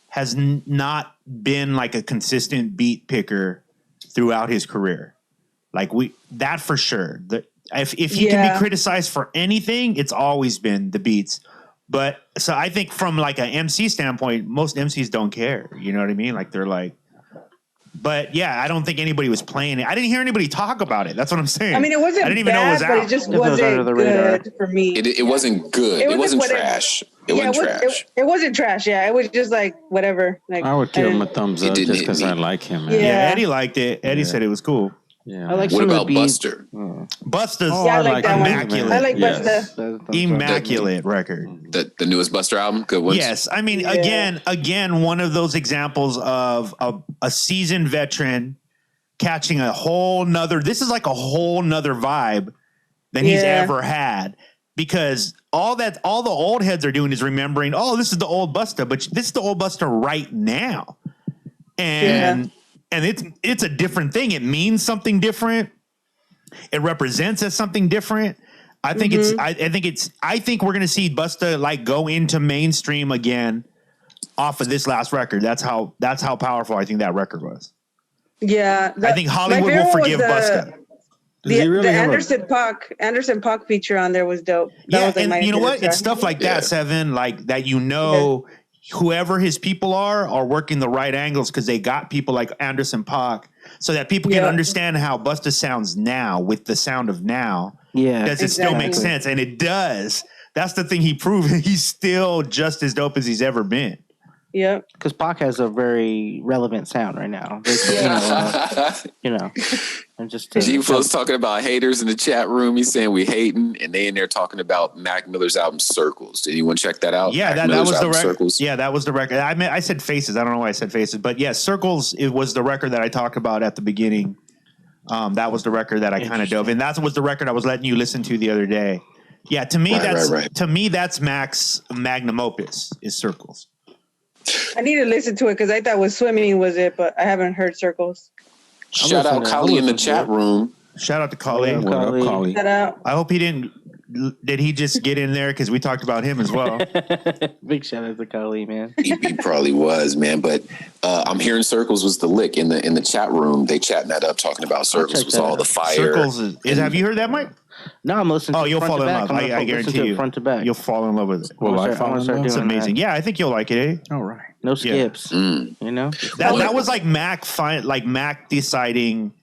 has not been like a consistent beat picker throughout his career. Like that for sure. If he can Yeah. be criticized for anything, it's always been the beats. But so I think from like an MC standpoint, most MCs don't care. You know what I mean? Like they're like, but yeah, I don't think anybody was playing it. I didn't hear anybody talk about it. That's what I'm saying. I mean, it wasn't I didn't even bad, know it was but out. it just It was under wasn't the radar. good for me. It wasn't good. It It, wasn't wasn't whatever. trash. It Yeah, wasn't trash. It wasn't trash. Yeah, it was just like whatever. Like I would give him a didn't- thumbs It up didn't just hit because me. I like him. Man. Yeah. Yeah, Eddie liked it. Eddie Yeah. said it was cool. Yeah. I like What some about of the beats. Buster? Busta's Oh, Yeah, I like that one. immaculate. I like Yes. Busta. Immaculate record. The newest Buster album? Good ones? Yes, I mean, Yeah. again, one of those examples of a seasoned veteran catching a whole nother. This is like a whole nother vibe than he's Yeah. ever had, because all the old heads are doing is remembering. Oh, this is the old Busta, but this is the old Busta right now, and it's a different thing. It means something different. It represents as something different. I think I think we're gonna see Busta like go into mainstream again off of this last record. That's how powerful I think that record was. Yeah, I think Hollywood my favorite will was forgive Busta. Does he really The have Anderson Paak feature on there was dope. That Yeah, was, like, my and you know favorite what? track. It's stuff like Yeah. that, Seven, like that. Whoever his people are working the right angles because they got people like Anderson Paak, so that people can Yeah. understand how Busta sounds now with the sound of now. Yeah. Does it still make Exactly. sense? And it does. That's the thing he proved. He's still just as dope as he's ever been. Yep. Because Pac has a very relevant sound right now. And just G Flow's talking about haters in the chat room. He's saying we hating, and they in there talking about Mac Miller's album Circles. Did anyone check that out? Yeah, Mac that Miller's was the album, record. Circles. Yeah, that was the record. I said Faces. I don't know why I said Faces, but yeah, Circles. It was the record that I talked about at the beginning. That was the record that I kind of dove in. That was the record I was letting you listen to the other day. Yeah, to me, that's Mac's magnum opus is Circles. I need to listen to it because I thought was Swimming was it, but I haven't heard Circles. Shout out Kali in the chat room. Shout out to Kali. Yeah, What up, Kali. Kali? Shout out. I hope he didn't. Did he just get in there because we talked about him as well? Big shout out to Kali, man. He probably was, man. But I'm hearing Circles was the lick in the chat room. They chatting that up, talking about Circles check was that all out. the fire. Circles is. Have you heard that, Mike? No, I'm listening. Oh, to you'll front fall to in back. love. I'm I gonna listen guarantee to it you. front to back. You'll fall in love with it. Will I I'm fall gonna in start love? It's doing amazing. that. Yeah, I think you'll like it. Eh? All right. No skips. Mm. You know. That was like Mac deciding,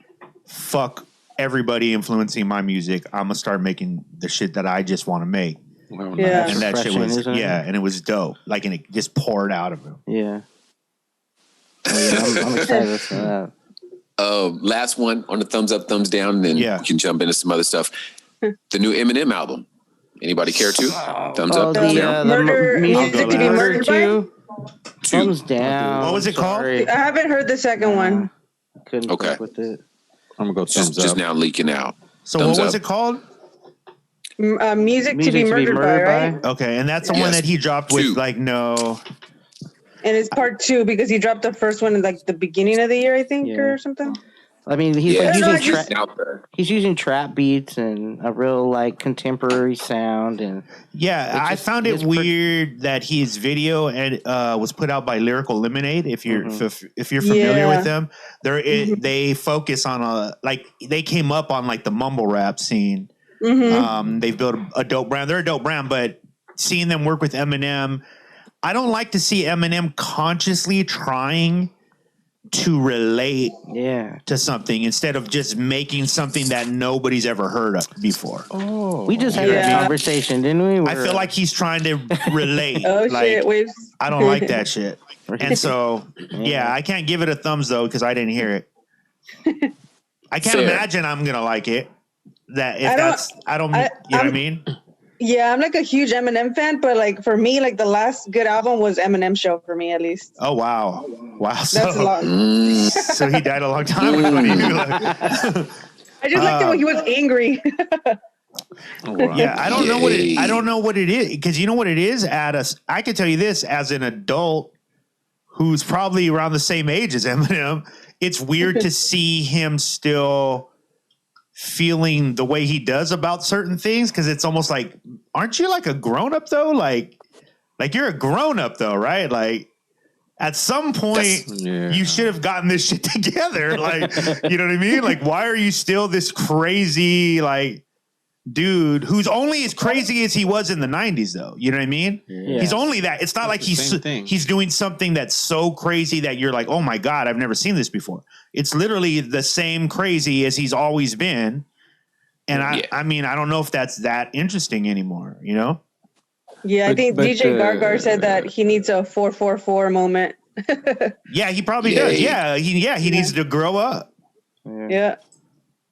fuck everybody influencing my music. I'm gonna start making the shit that I just want to make, Well, Yeah. nice. and that shit refreshing, was isn't it? and it was dope. Like, and it just poured out of him. Yeah. Oh, yeah, I'm excited to listen to that. Last one on the thumbs up, thumbs down, and then Yeah. we can jump into some other stuff. The new Eminem album. Anybody care to? Thumbs Oh, up, thumbs down. Murder- music Music to be murdered by? too. Thumbs down. What was it called? Sorry. I haven't heard the second one. Couldn't Okay. fuck with it. I'm gonna go thumbs Just up. now leaking out. So Thumbs what was up. it called? Music to be murdered by, right? Okay, and that's the one Yes. that he dropped Two. with like no. And it's part 2 because he dropped the first one in like the beginning of the year, I think, Yeah. or something. I mean, he's Yeah, like No, I using just- out there. he's using trap beats and a real like contemporary sound, and Yeah, I just- found it it's pretty- weird that his video was put out by Lyrical Lemonade. If you're Mhm. if you're familiar Yeah. with them, they focus on they came up on like the mumble rap scene. Mm-hmm. They've built a dope brand. They're a dope brand, but seeing them work with Eminem, I don't like to see Eminem consciously trying to relate yeah, to something instead of just making something that nobody's ever heard of before. we just had Yeah. a conversation, didn't we? I feel like he's trying to relate. Oh like, shit! Waves. I don't like that shit. And so, yeah, I can't give it a thumbs though because I didn't hear it. I can't Fair. imagine I'm gonna like it. That if I don't- that's I don't you know what I I'm- mean? Yeah, I'm like a huge Eminem fan, but like for me, like the last good album was Eminem Show for me at least. Oh wow, That's a lot. Mm. So he died a long time ago. I just liked it when he was angry. Yeah, I don't know what Yay. I don't know what it is, because you know what it is at us. I can tell you this as an adult who's probably around the same age as Eminem. It's weird to see him still feeling the way he does about certain things, because it's almost like, aren't you like a grown up though? Like you're a grown up though, right? Like at some point you should have gotten this shit together. Like, you know what I mean? Like, why are you still this crazy like dude who's only as crazy as he was in the 90s though? You know what I mean? Yeah. He's only that. It's not like he's doing something that's so crazy that you're like, oh my God, I've never seen this before. It's literally the same crazy as he's always been. And I mean, I don't know if that's that interesting anymore, you know? Yeah, I think DJ Gargar said that he needs a 444 moment. Yeah, he probably does. Yeah, he needs to grow up. Yeah.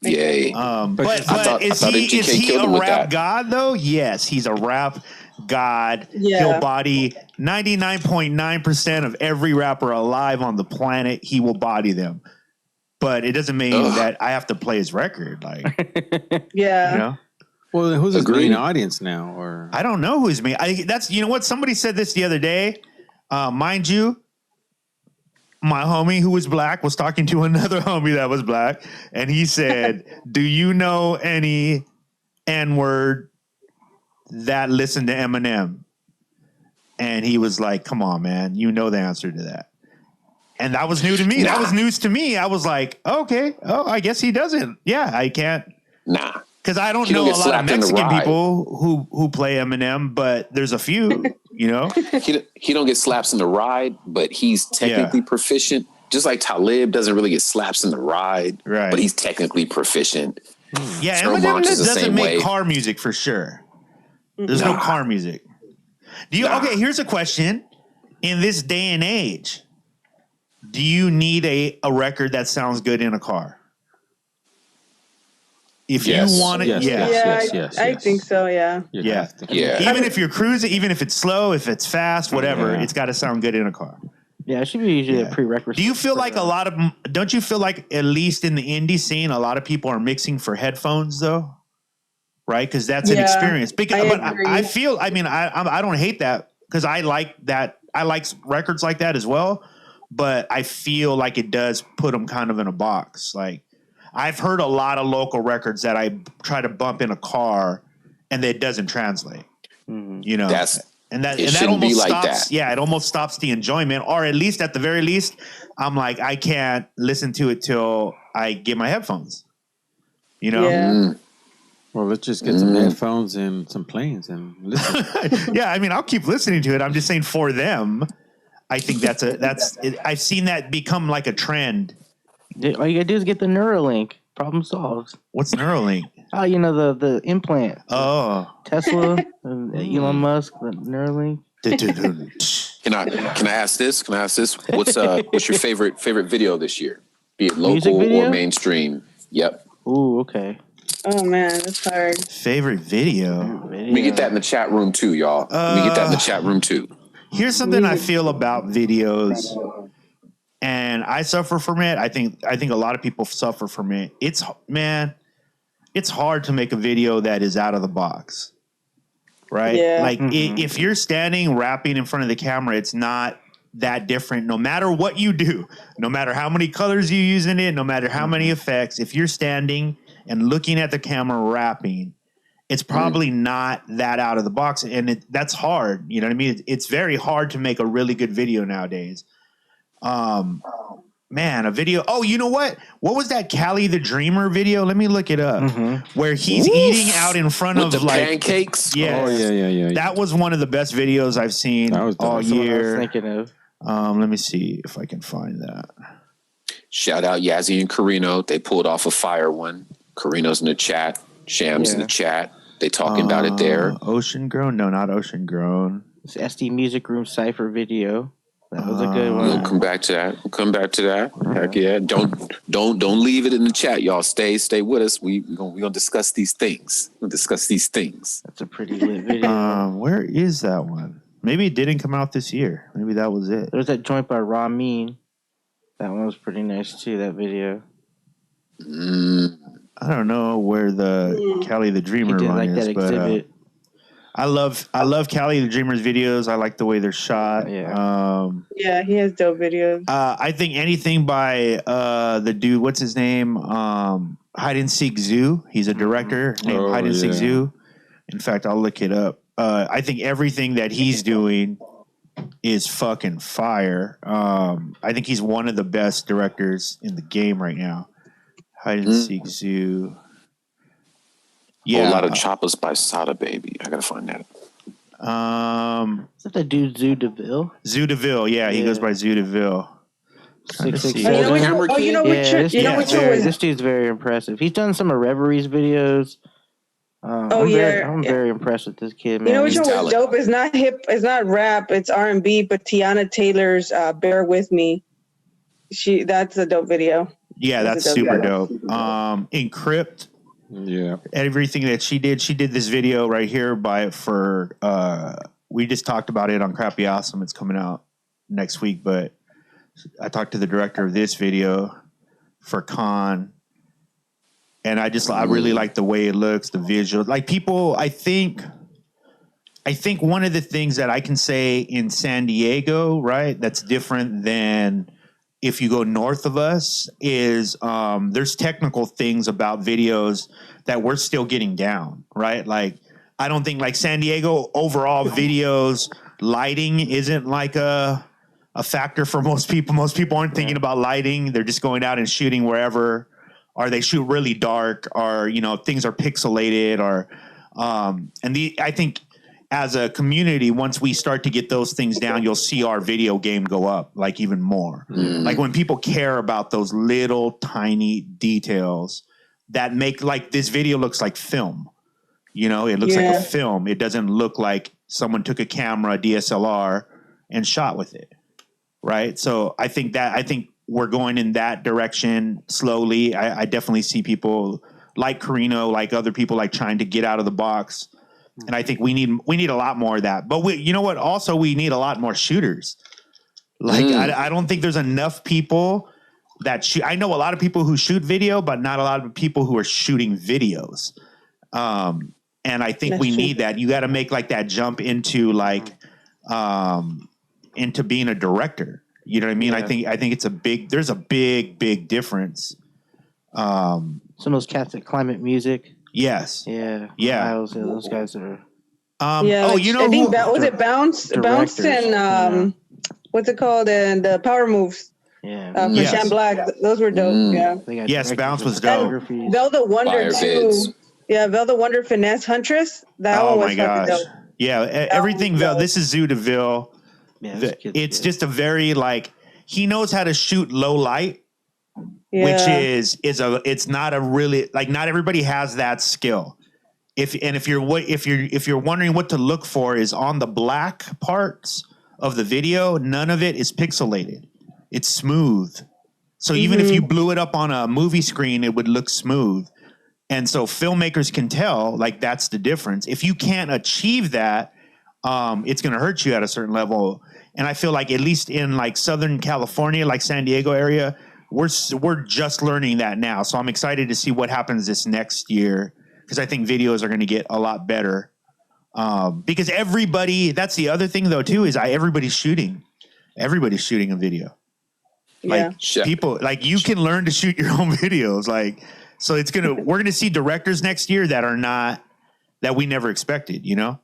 Yay. But is he a rap god though? Yes, he's a rap god. Yeah. He'll body 99.9% of every rapper alive on the planet. He will body them. But it doesn't mean that I have to play his record. Like, Yeah. you know? Well, who's his Agreed. main audience now? Or I don't know who's me. That's, you know what? Somebody said this the other day. Mind you, my homie who was black was talking to another homie that was black, and he said, "Do you know any N-word that listened to Eminem?" And he was like, "Come on, man, you know the answer to that." And that was new to me. Nah. That was news to me. I was like, okay, I guess he doesn't. Yeah, I can't. Nah. Because I don't He don't know get a lot of slapped in the Mexican ride. people who play Eminem, but there's a few, you know? He don't get slaps in the ride, but he's technically proficient. Just like Talib doesn't really get slaps in the ride, Right. but he's technically proficient. Yeah, Drum Eminem Monch is the doesn't same make way. car music for sure. There's no car music. Okay, here's a question. In this day and age, do you need a record that sounds good in a car? If Yes. you want it, Yes. I think so. Yeah. Yeah. Yeah. Even if you're cruising, even if it's slow, if it's fast, whatever, it's got to sound good in a car. Yeah, it should be usually a prerequisite. Do you feel like don't you feel like, at least in the indie scene, a lot of people are mixing for headphones though? Right? Because that's an Yeah, experience. Because, I but agree. I don't hate that, because I like that. I like records like that as well. But I feel like it does put them kind of in a box. Like, I've heard a lot of local records that I try to bump in a car and it doesn't translate. You know, It and that shouldn't be almost like stops. that. Yeah, it almost stops the enjoyment, or at least at the very least, I'm like, I can't listen to it till I get my headphones. You know? Yeah. Well, let's just get some headphones and some planes and listen. Yeah, I mean, I'll keep listening to it. I'm just saying, for them, I think I've seen that become like a trend. All you gotta do is get the Neuralink. Problem solved. What's Neuralink? Oh, you know the implant. Oh. Tesla, Elon Musk, the Neuralink. Can I ask this? What's your favorite video this year? Be it Music local video? or mainstream? Yep. Ooh, okay. Oh man, that's hard. Favorite video? Let me get that in the chat room too, y'all. Let me get that in the chat room too. Here's something I feel about videos, and I suffer from it. I think a lot of people suffer from it. It's hard to make a video that is out of the box, right? Yeah. Like if you're standing rapping in front of the camera, it's not that different. No matter what you do, no matter how many colors you use in it, no matter how many effects, if you're standing and looking at the camera rapping, it's probably not that out of the box, and that's hard. You know what I mean? It's very hard to make a really good video nowadays. Man, a video. Oh, you know what? What was that Cali the Dreamer video? Let me look it up. Where he's eating out in front With of the like pancakes. Yeah. Oh, yeah. That was one of the best videos I've seen That was all dope. That's what I was year. thinking of. Let me see if I can find that. Shout out Yazzie and Carino. They pulled off a fire one. Carino's in the chat. Shams in the chat. They talking about it there. Ocean Grown? No, not Ocean Grown. It's SD Music Room Cypher video. That was a good We'll one. come back to that. Heck yeah! Don't leave it in the chat, y'all. Stay with us. We gonna discuss these things. That's a pretty lit video. Where is that one? Maybe it didn't come out this year. Maybe that was it. There's that joint by Ramin. That one was pretty nice too. That video. I don't know where the Cali the He Dreamer did one like is, that but exhibit. I love Cali the Dreamer's videos. I like the way they're shot. Yeah. Yeah, he has dope videos. I think anything by the dude, what's his name? Hide and Seek Zoo. He's a director named Oh, Hide and Seek yeah. Zoo. In fact, I'll look it up. I think everything that he's doing is fucking fire. I think he's one of the best directors in the game right now. Hide and Seek Zoo. Yeah, a lot of choppers by Sada Baby. I gotta find that. Is that the dude Zoo DeVille? Zoo DeVille. Yeah, he goes by Zoo DeVille. Trying to see. 667. You know which one? You know which one was? This dude's very impressive. He's done some of Reverie's videos. I'm very impressed with this kid, man. You know which one was talented. dope? It's not hip. It's not rap. It's R&B. But Tiana Taylor's "Bear With Me." That's a dope video. Yeah, that's a dope super video. dope. Encrypt. Yeah. Everything that she did this video right here we just talked about it on Crappy Awesome. It's coming out next week, but I talked to the director of this video for Con, and I really like the way it looks, the visual. Like people, I think one of the things that I can say in San Diego, right, that's different than if you go north of us is there's technical things about videos that we're still getting down, right? Like, I don't think like San Diego overall videos, lighting isn't like a factor for most people. Most people aren't thinking about lighting. They're just going out and shooting wherever, or they shoot really dark, or, you know, things are pixelated, or, I think as a community, once we start to get those things down, you'll see our video game go up like even more. Like when people care about those little tiny details that make, like, this video looks like film. You know, it looks like a film. It doesn't look like someone took a camera, DSLR, and shot with it. Right. So I think we're going in that direction slowly. I definitely see people like Carino, like other people, like trying to get out of the box. And I think we need a lot more of that. But you know what? Also, we need a lot more shooters. Like, I don't think there's enough people that shoot. I know a lot of people who shoot video, but not a lot of people who are shooting videos. And I think we need that. You got to make like that jump into like, into being a director. You know what I mean? Yeah. I think there's a big difference. Some of those cats at Climate Music. Yes. Yeah. Those guys are. You know, I think was it Bounce and what's it called, and the Power Moves. Yeah. For Sham Black, those were dope. Yeah. Yes, Bounce was dope. Velda Wonder too. Yeah, Velda Wonder, Finesse Huntress. That one was fucking dope. Yeah, everything. This is Zoo DeVille. Yeah, it's just a very, like, he knows how to shoot low light, which it's not a really, like, not everybody has that skill. If you're wondering what to look for, is on the black parts of the video, none of it is pixelated. It's smooth. So even if you blew it up on a movie screen, it would look smooth. And so filmmakers can tell, like, that's the difference. If you can't achieve that, it's going to hurt you at a certain level. And I feel like at least in like Southern California, like San Diego area, we're just learning that now. So I'm excited to see what happens this next year, because I think videos are going to get a lot better. Because that's the other thing though too, is everybody's shooting a video. Like people, like, you can learn to shoot your own videos. Like, so we're going to see directors next year that we never expected, you know?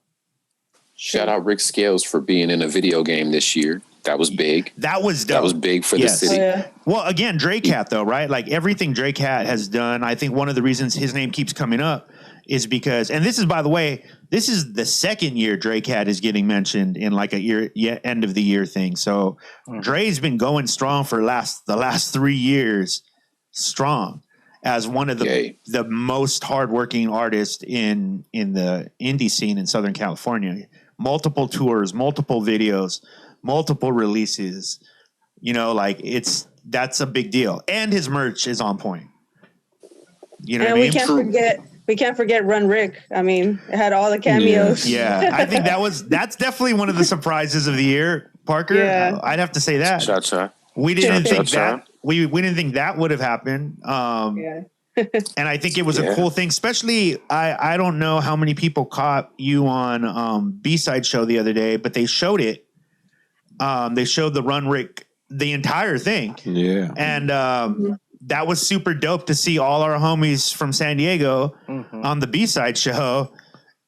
Shout out Rick Scales for being in a video game this year. That was big. That was dope. That was big for the city. Well, again, Dre Cat though, right? Like everything Dre Cat has done, I think one of the reasons his name keeps coming up is because, and this is, by the way, this is the second year Dre Cat is getting mentioned in like end of the year thing. So Dre's been going strong for the last 3 years, strong, as one of the most hardworking artists in the indie scene in Southern California. Multiple tours, multiple videos, multiple releases. You know, like that's a big deal. And his merch is on point. You know what I mean? We can't forget Run Rick. I mean, it had all the cameos. Yeah, I think that's definitely one of the surprises of the year, Parker. Yeah. I'd have to say that. Cha-cha. We didn't think that we didn't think that would have happened. And I think it was a cool thing, especially I don't know how many people caught you on B-Side show the other day, but they showed it. They showed the Run Rick, the entire thing. Yeah. And that was super dope to see all our homies from San Diego on the B-Side show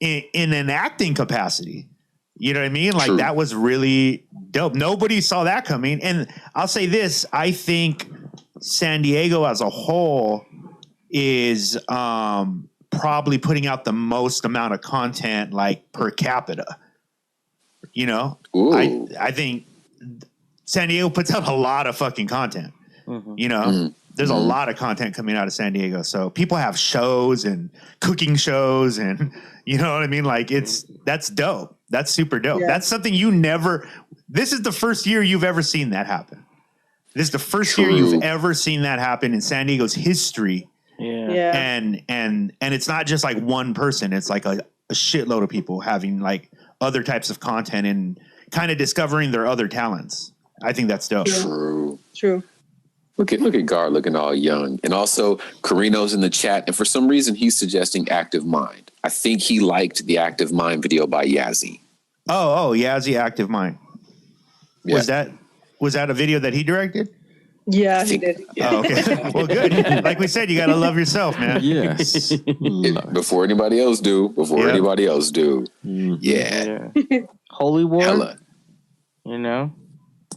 in an acting capacity. You know what I mean? Like that was really dope. Nobody saw that coming. And I'll say this, I think San Diego as a whole is probably putting out the most amount of content like per capita. You know, I think San Diego puts out a lot of fucking content. You know, there's a lot of content coming out of San Diego. So people have shows and cooking shows and you know what I mean? Like that's dope. That's super dope. Yeah. That's something this is the first year you've ever seen that happen. This is the first year you've ever seen that happen in San Diego's history. Yeah. And it's not just like one person. It's like a shitload of people having like other types of content and kind of discovering their other talents. I think that's dope. True. Look at Gar looking all young. And also Carino's in the chat. And for some reason, he's suggesting Active Mind. I think he liked the Active Mind video by Yazzie. Oh, Yazzie Active Mind. Yeah. Was that a video that he directed? Yeah, he did. Yeah. Oh, okay. Well, good. Like we said, you got to love yourself, man. Yes. Before anybody else do. Yeah. Holy War. Hella. You know?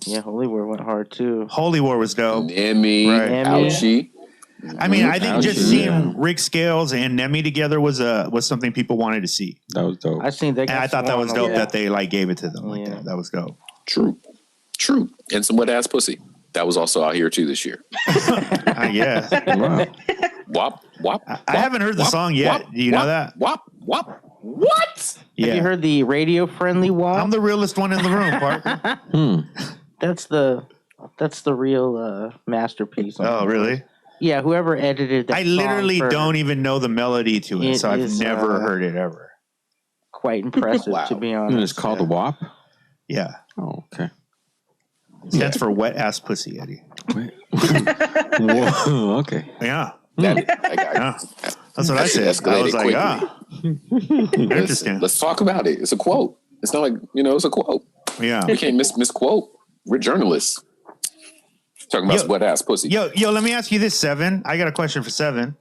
Yeah, Holy War went hard too. Holy War was dope. Nemi, Ouchie. I mean, I think just seeing Rick Scales and Nemi together was something people wanted to see. That was dope. I thought that was dope that they like gave it to them like that. That was dope. True. And some wet ass pussy. That was also out here too this year. Yeah. Wow. Wop, wop. I haven't heard the song yet. Do you know that? Wop, wop. What? Yeah. Have you heard the radio friendly wop? I'm the realest one in the room, Parker. That's the real masterpiece. Oh, really? Yeah, whoever edited that. I literally don't even know the melody to it, so I've never heard it ever. Quite impressive, to be honest. And it's called a WAP? Yeah. Oh, okay. Stands for wet ass pussy, Eddie. Whoa, okay. Yeah. That's what I said. I was like, interesting. Let's talk about it. It's a quote. It's not like, it's a quote. Yeah. You can't misquote. We're journalists. Talking about wet ass pussy. Yo, let me ask you this, Seven. I got a question for Seven.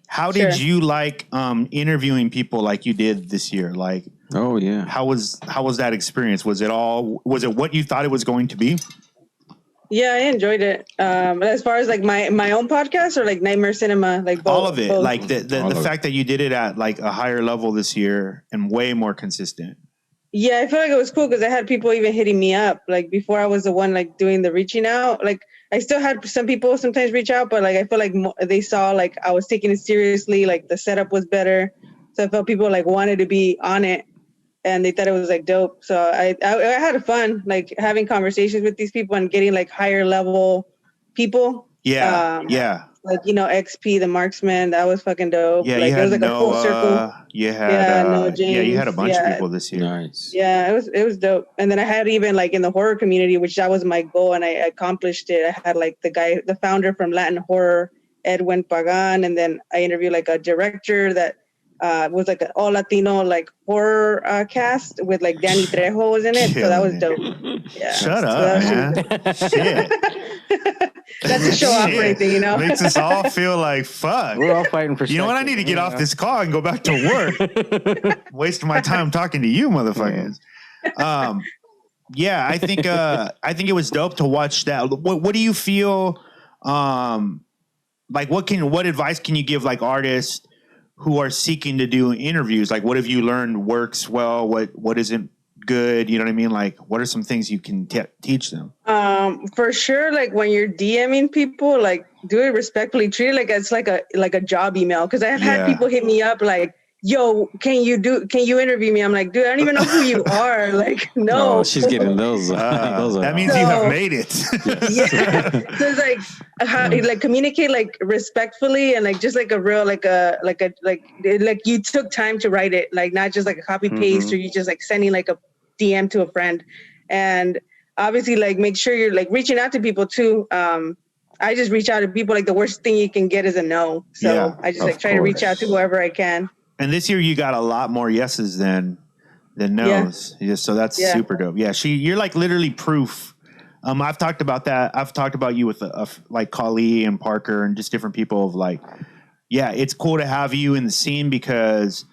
How did you like interviewing people like you did this year? Like, oh yeah. How was that experience? Was it what you thought it was going to be? Yeah, I enjoyed it. As far as like my own podcast or like Nightmare Cinema, like both, all of it. Both. Like the fact that you did it at like a higher level this year and way more consistent. Yeah, I feel like it was cool because I had people even hitting me up. Like before I was the one like doing the reaching out. Like I still had some people sometimes reach out, but like I feel like they saw like I was taking it seriously. Like the setup was better. So I felt people like wanted to be on it and they thought it was like dope. So I had fun like having conversations with these people and getting like higher level people. Yeah. Like, XP, the marksman, that was fucking dope. Yeah, like, you had it was like a full circle. You had Noah James. you had a bunch of people this year. Nice. Yeah, it was dope. And then I had even like in the horror community, which that was my goal, and I accomplished it. I had like the founder from Latin Horror, Edwin Pagan, and then I interviewed like a director that was like an all Latino like horror cast with like Danny Trejo was in it. So that was dope. Yeah. Shut up, man. Shit. That's a show off thing, Makes us all feel like fuck. We're all fighting for. You know what? I need to get off this call and go back to work. Wasting my time talking to you, motherfuckers. Yeah, I think it was dope to watch that. What do you feel? Like, what advice can you give like artists who are seeking to do interviews? Like, what have you learned works well? What isn't good? You know what I mean? Like, what are some things you can teach them? For sure, like when you're DMing people, like do it respectfully. Treat it like it's like a job email. Because I have had people hit me up like, "Yo, can you interview me?" I'm like, "Dude, I don't even know who you are." Like, no. Oh, she's getting those. That means you have made it. Yeah. So it's like how like communicate like respectfully and like just like a real like you took time to write it, like not just like a copy paste or you just like sending like a DM to a friend. And obviously like make sure you're like reaching out to people too. I just reach out to people. Like the worst thing you can get is a no. So Yeah, I just like try to reach out to whoever I can. And this year you got a lot more yeses than no's. Yeah, so that's super dope. Yeah, you're like literally proof. I've talked about that. I've talked about you with like Kali and Parker and just different people of like, yeah, it's cool to have you in the scene because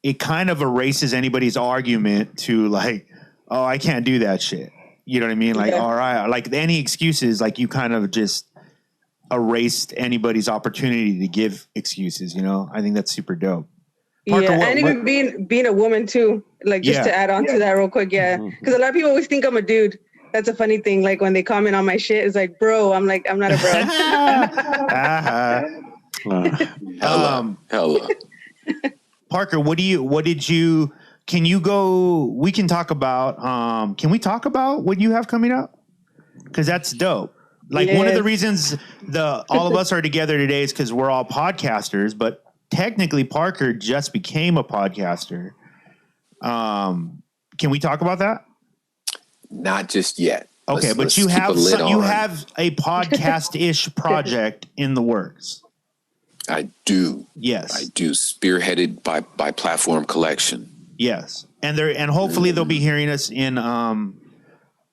it kind of erases anybody's argument to like, oh, I can't do that shit. You know what I mean? Like, all right, like any excuses, like you kind of just erased anybody's opportunity to give excuses. You know, I think that's super dope. Parker, and even being a woman too, like just to add on to that real quick, because a lot of people always think I'm a dude. That's a funny thing. Like when they comment on my shit, it's like, bro. I'm like, I'm not a bro. Hella. Parker, can you go? We can talk about. Can we talk about what you have coming up? Because that's dope. Like one of the reasons all of us are together today is because we're all podcasters, but technically Parker just became a podcaster. Can we talk about that? Not just yet. Okay, but you have a podcast-ish project in the works. I do. Yes, I do. Spearheaded by Platform Collection. Yes, and hopefully they'll be hearing us in on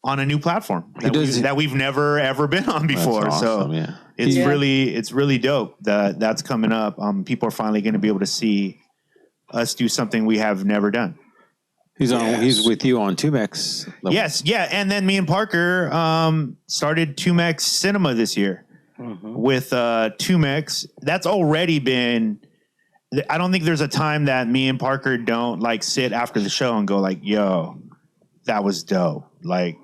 a new platform that we've never ever been on before. Awesome, so it's really dope that's coming up. People are finally going to be able to see us do something we have never done. He's with you on Tumex. Yes, yeah, and then me and Parker started Tumex Cinema this year with Tumex. That's already been. I don't think there's a time that me and Parker don't like sit after the show and go like, "Yo, that was dope." Like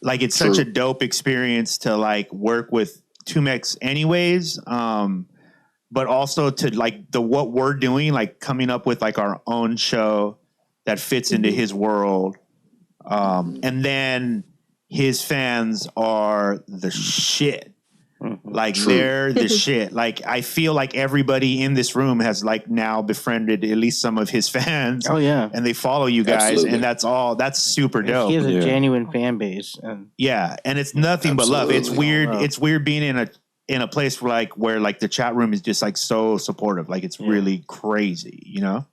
it's such a dope experience to like work with Tumex, anyways. But also to like what we're doing, like coming up with like our own show that fits into his world. And then his fans are the shit. Like they're the shit. Like I feel like everybody in this room has like now befriended at least some of his fans. Oh yeah. And they follow you guys. Absolutely. And that's super dope. He has a genuine fan base. And it's nothing but love. It's weird. It's weird being in a place where the chat room is just like so supportive. Like it's really crazy, you know?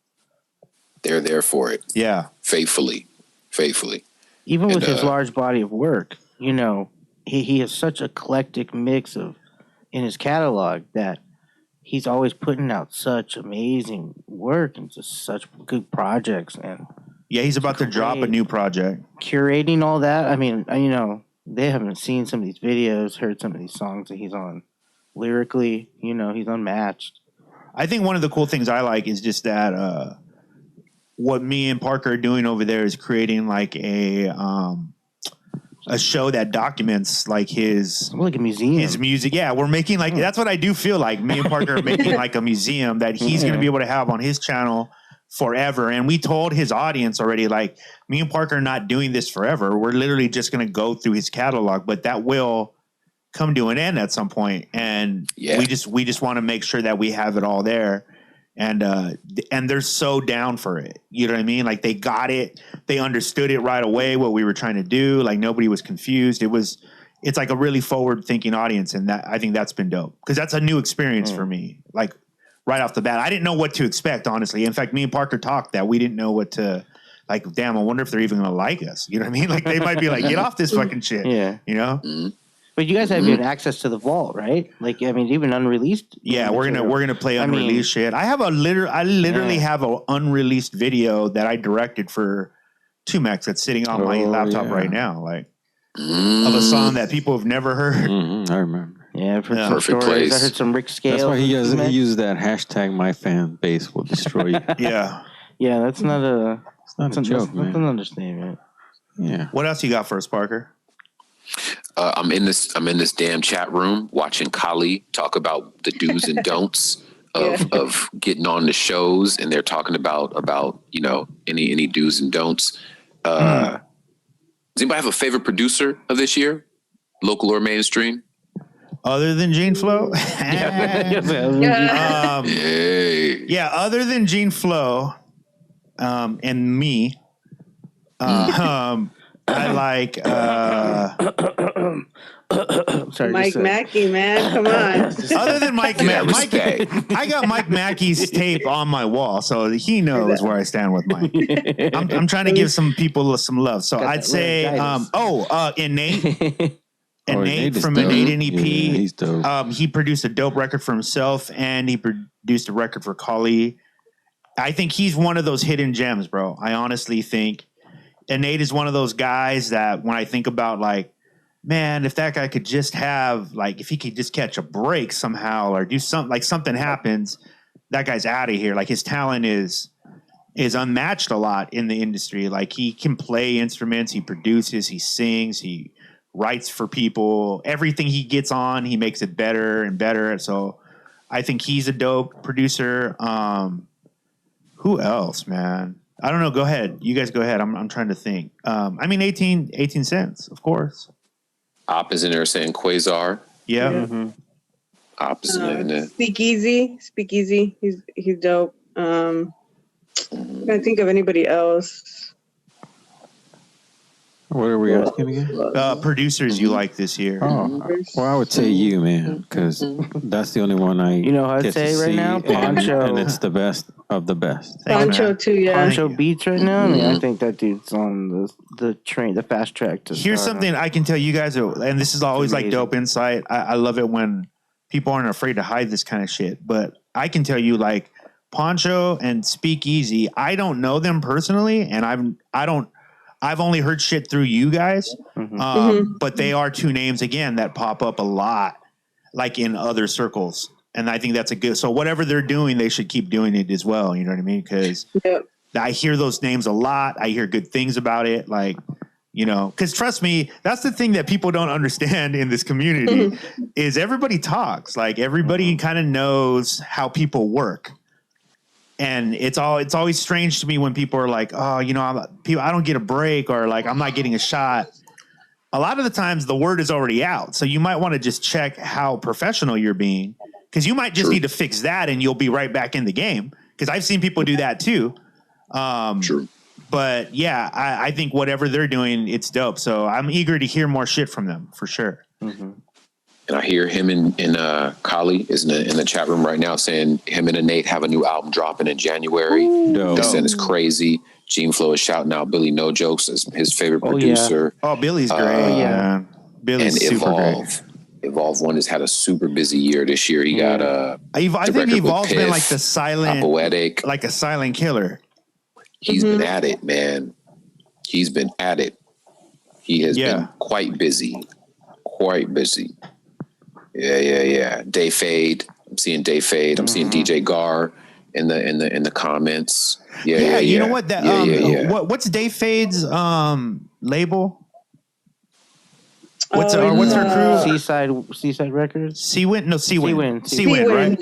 They're there for it. Yeah. Faithfully. Even with his large body of work, you know, he has such eclectic mix in his catalog that he's always putting out such amazing work and just such good projects. And he's about to drop a new project. Curating all that. I mean, you know, they haven't seen some of these videos, heard some of these songs that he's on. Lyrically, you know, he's unmatched. I think one of the cool things I like is just that what me and Parker are doing over there is creating like a show that documents like his museum, his music. Yeah, we're making like that's what I do feel like. Me and Parker are making like a museum that he's going to be able to have on his channel forever. And we told his audience already, like, me and Parker are not doing this forever. We're literally just going to go through his catalog, but that will come to an end at some point. And we just want to make sure that we have it all there. And they're so down for it. You know what I mean? Like they got it. They understood it right away, what we were trying to do. Like nobody was confused. It's like a really forward thinking audience. And that, I think that's been dope because that's a new experience for me. Like right off the bat, I didn't know what to expect, honestly. In fact, me and Parker talked that we didn't know what to like, damn, I wonder if they're even going to like us. You know what I mean? Like they might be like, get off this fucking shit. Yeah. You know? Mm-hmm. But you guys have access to the vault, right? Like, I mean, even unreleased. Yeah, we're gonna play unreleased shit. I have I literally have an unreleased video that I directed for Tumex that's sitting on my laptop right now, like of a song that people have never heard. Mm-hmm, I remember. Yeah, I've heard some stories. Place. I heard some Rick Scales. That's why he used that hashtag. My fan base will destroy you. Yeah, that's not a. It's not a joke, man. That's an understatement. Yeah. What else you got for us, Parker? I'm in this damn chat room watching Kali talk about the do's and don'ts of getting on the shows, and they're talking about you know any do's and don'ts. Does anybody have a favorite producer of this year, local or mainstream? Other than Gene Flo? Other than Gene Flo and me. I like Sorry, Mike just, Mackey, man, come on. Other than Mike, Yeah, Mike, respect. I got Mike Mackey's tape on my wall, so he knows where I stand with Mike. I'm trying to give some people some love, so Got I'd that say, laryngitis. Innate. Oh, Innate is from dope. Innate NEP. Yeah, he's dope. He produced a dope record for himself, and he produced a record for Kali. I think he's one of those hidden gems, bro. I honestly think Innate is one of those guys that when I think about like, man, if that guy could just have like, if he could just catch a break somehow or do something, like something happens, that guy's out of here. Like his talent is unmatched a lot in the industry. Like he can play instruments, he produces, he sings, he writes for people. Everything he gets on, he makes it better and better. So I think he's a dope producer. Who else, man? I don't know. Go ahead. You guys go ahead. I'm trying to think. I mean, 18 cents, of course. Op is in there saying Quasar. Yeah. Mm-hmm. Op is in there. Speakeasy. He's dope. I can't think of anybody else. What are we asking again? Producers you like this year. Oh, well, I would say you, man, because that's the only one I You know what I'd get to say right see, now? and- Poncho. and it's the best of the best. Thanks, Poncho man. too, yeah. Poncho Beats right now. I mean, Mm-hmm. I think that dude's on the train, the fast track to. Here's stardom. something I can tell you guys, and this is always like amazing. dope insight. I love it when people aren't afraid to hide this kind of shit. But I can tell you, like Poncho and Speakeasy, I don't know them personally, and I've only heard shit through you guys. But they are two names again that pop up a lot, like in other circles. And I think that's a good. So whatever they're doing, they should keep doing it as well. You know what I mean? Because Yep. I hear those names a lot. I hear good things about it. Like, you know, because trust me, that's the thing that people don't understand in this community is everybody talks. Like everybody kind of knows how people work. And it's always strange to me when people are like, oh, you know, I don't get a break or like I'm not getting a shot. A lot of the times the word is already out. So you might want to just check how professional you're being because you might just need to fix that and you'll be right back in the game. Because I've seen people do that too. True. But yeah, I think whatever they're doing, it's dope. So I'm eager to hear more shit from them for sure. And I hear him and Kali is in the chat room right now saying him and Innate have a new album dropping in January. Dope. They're saying it's crazy. Gene Flow is shouting out Billy No Jokes as his favorite producer. Oh, Billy's great. yeah. Billy's And super great. Evolve One has had a super busy year this year. He got I think record with Evolve's been Piff, like the silent, Poetic. like a silent killer. He's been at it, man. He's been at it. He has been quite busy. Quite busy. Yeah. Day Fade. I'm seeing Day Fade. I'm seeing DJ Gar in the comments. Yeah. You know what? That yeah. what's Dave Fade's label? What's her crew? Seaside Records. Seawind, Seawind, right?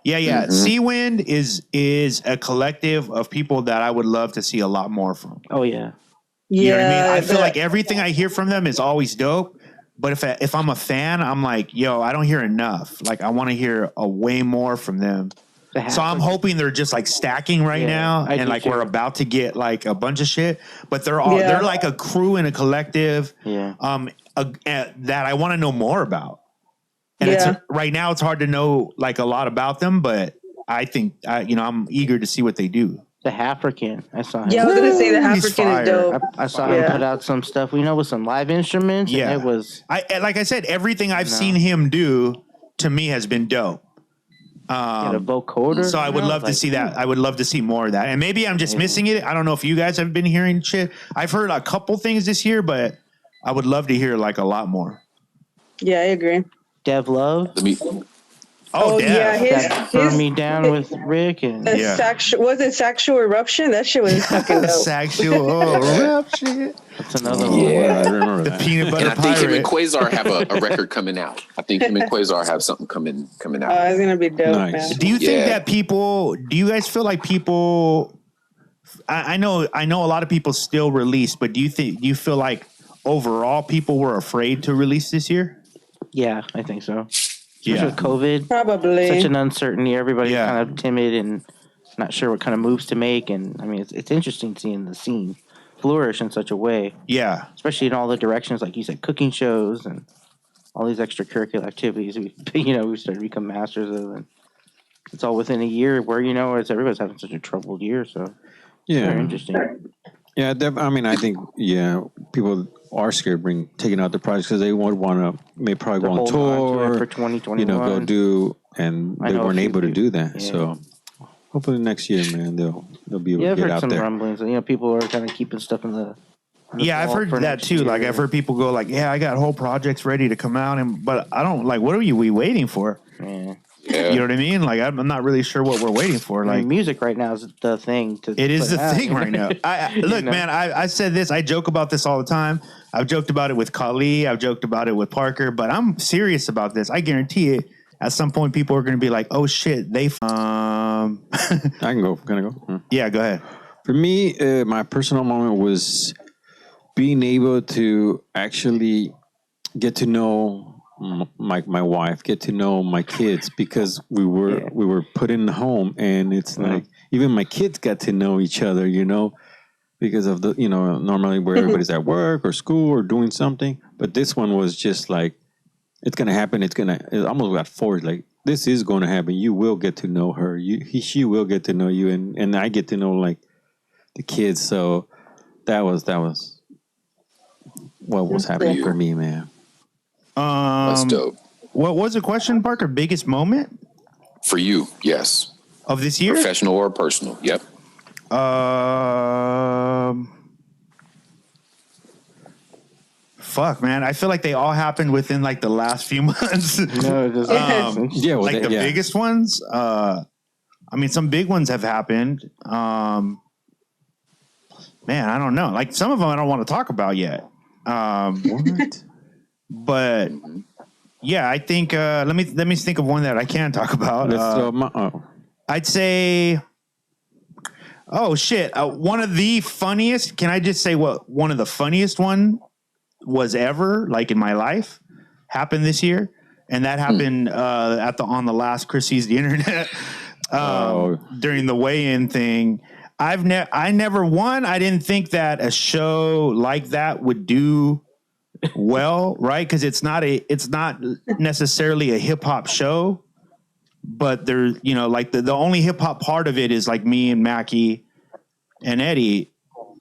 Yeah. Yeah. Seawind is a collective of people that I would love to see a lot more from. Oh yeah. You know what I mean? I feel like everything I hear from them is always dope. But if I'm a fan, I'm like, yo, I don't hear enough. Like I want to hear a way more from them. So I'm hoping they're just like stacking right now, I and do like too. we're about to get like a bunch of shit. But they're like a crew and a collective. Yeah. That I want to know more about. And it's right now it's hard to know like a lot about them, but I think I'm eager to see what they do. The African. I saw him. Yeah, I was gonna say the He's African fire. is dope. I saw him put out some stuff, with some live instruments. Yeah. And it was. Like I said, everything I've seen him do to me has been dope. A vocoder. So I would love to see that. I would love to see more of that. And maybe I'm just missing it. I don't know if you guys have been hearing shit. I've heard a couple things this year, but I would love to hear like a lot more. Yeah, I agree. Dev Love. Oh, yeah, That burned me down with Rick and was it Sexual Eruption? That shit was fucking dope. Sexual Eruption. That's another one. Yeah, I remember The that. peanut butter And I think him and pirate. Quasar have a record coming out. I think him and Quasar have something coming out. Oh, it's gonna be dope, Nice. man. Do you think Yeah. that do you guys feel like people, I know a lot of people still release, but do you feel like overall people were afraid to release this year? Yeah, I think so. Yeah. Especially with COVID. Probably. Such an uncertainty. Everybody's Yeah. kind of timid and not sure what kind of moves to make. And I mean, it's interesting seeing the scene flourish in such a way, Yeah. especially in all the directions, like you said, cooking shows and all these extracurricular activities we started to become masters of, and it's all within a year where everybody's having such a troubled year, so it's very interesting. Yeah, I mean, I think people are scared of taking out the projects because they would want to probably go on tour for 2021. go do, and they weren't able to do that. Yeah. So hopefully next year, man, they'll be able to I've get heard out some there. rumblings. People are kind of keeping stuff in the Yeah, I've heard that too. Like I've heard people go like, "Yeah, I got whole projects ready to come out," but I don't like. What are we waiting for? Yeah. Yeah. You know what I mean? Like I'm not really sure what we're waiting for. Like music right now is the thing. It is put the out. thing right now. Look, man, I said this. I joke about this all the time. I've joked about it with Kali. I've joked about it with Parker. But I'm serious about this. I guarantee it. At some point, people are going to be like, "Oh shit, they." I can go. Can I go? Yeah, go ahead. For me, my personal moment was being able to actually get to know my wife, get to know my kids, because we were put in the home, and it's like even my kids got to know each other, because of the normally where everybody's at work or school or doing something, but this one was just like, it's gonna happen. It almost got forced. Like, this is going to happen. You will get to know her. She will get to know you, and I get to know like the kids. So that was what was happening for me, man. That's dope. What was the question, Parker? Biggest moment For you, yes. of this year? Professional or personal. Yep. Fuck, man. I feel like they all happened within like the last few months. No, it doesn't. Like the biggest ones. I mean, some big ones have happened. Man, I don't know. Like some of them I don't want to talk about yet. What? But yeah, I think let me think of one that I can talk about. I'd say, oh shit, one of the funniest. Can I just say what one of the funniest one was ever, like in my life, happened this year, and that happened on the last Chris Sees the Internet during the weigh-in thing. I didn't think that a show like that would do well, right? Because it's not necessarily a hip hop show, but there's like the only hip hop part of it is like me and Mackie and Eddie.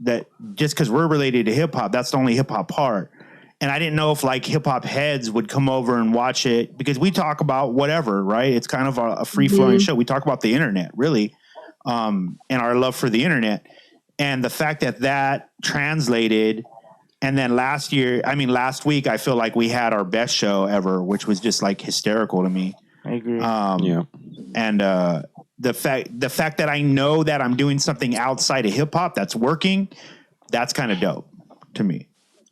That just because we're related to hip hop, that's the only hip hop part. And I didn't know if like hip hop heads would come over and watch it, because we talk about whatever, right? It's kind of a free flowing show. We talk about the internet, really, and our love for the internet, and the fact that translated. And then last week, I feel like we had our best show ever, which was just like hysterical to me. I agree. And the fact that I know that I'm doing something outside of hip hop that's working, that's kind of dope to me.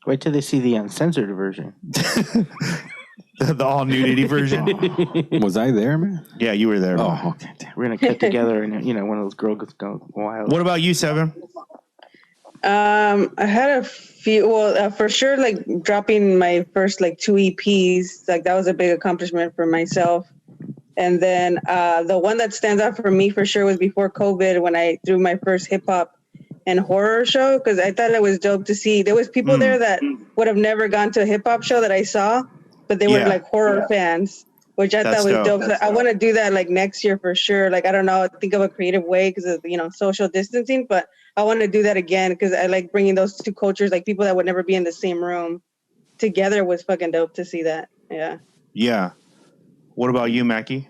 Wait till they see the uncensored version. The all nudity version. Was I there, man? Yeah, you were there. Oh, okay. We're gonna cut together, and one of those girls goes wild. What about you, Seven? I had a few. Well, for sure, like dropping my first like 2 EPs, like that was a big accomplishment for myself. And then the one that stands out for me for sure was before COVID, when I threw my first hip hop and horror show, because I thought it was dope to see. There was people there that would have never gone to a hip hop show that I saw, but they were like horror fans, which I thought was dope. So I want to do that like next year for sure. Like, I don't know, think of a creative way because of social distancing, but I want to do that again because I like bringing those two cultures, like people that would never be in the same room together, was fucking dope to see that. Yeah. Yeah. What about you, Mackie?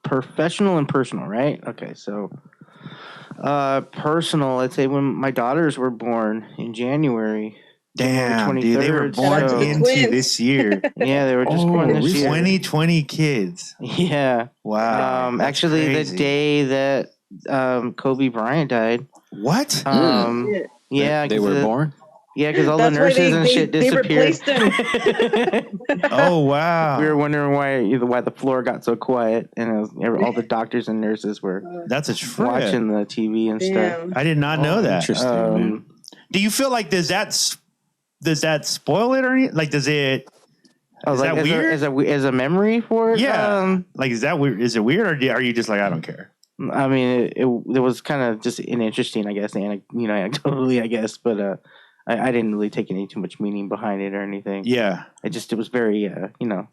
Professional and personal, right? Okay, so personal, I'd say when my daughters were born in January. Damn, dude, they were born into this year. Yeah, they were just born this year. 2020 kids. Yeah. Wow. Actually, crazy. The day that Kobe Bryant died. What? Yeah, they were born. Yeah, because all the nurses and shit disappeared. They replaced them. Oh wow! We were wondering why the floor got so quiet, and all the doctors and nurses were watching the TV and stuff. I did not know that. Interesting. Man. Do you feel like does that spoil it or anything? Like, does it? Is that weird? As a memory for it? Yeah. Like, is that weird? Is it weird, or are you just like, I don't care? I mean, it was kind of just an interesting, I guess, anecdotally, I guess, but I didn't really take any too much meaning behind it or anything. Yeah. It was very,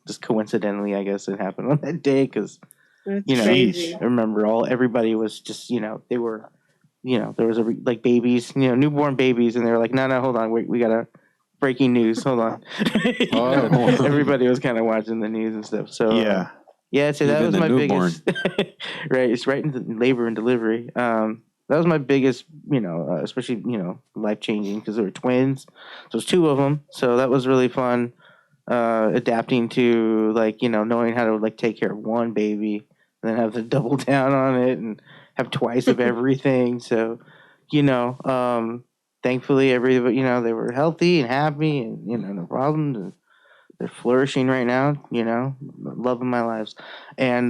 just coincidentally, I guess it happened on that day because, That's I remember everybody was just, they were, there was like babies, newborn babies, and they were like, no, hold on, wait, we got a breaking news, hold on. Everybody was kind of watching the news and stuff. So yeah, so that Even was the my newborn. biggest, right? It's right into labor and delivery. That was my biggest, especially, life changing because there were twins. So there's two of them. So that was really fun. Adapting to knowing how to take care of one baby and then have to double down on it and have twice of everything. So, thankfully everybody, they were healthy and happy and, no problems. And they're flourishing right now, loving my lives. And,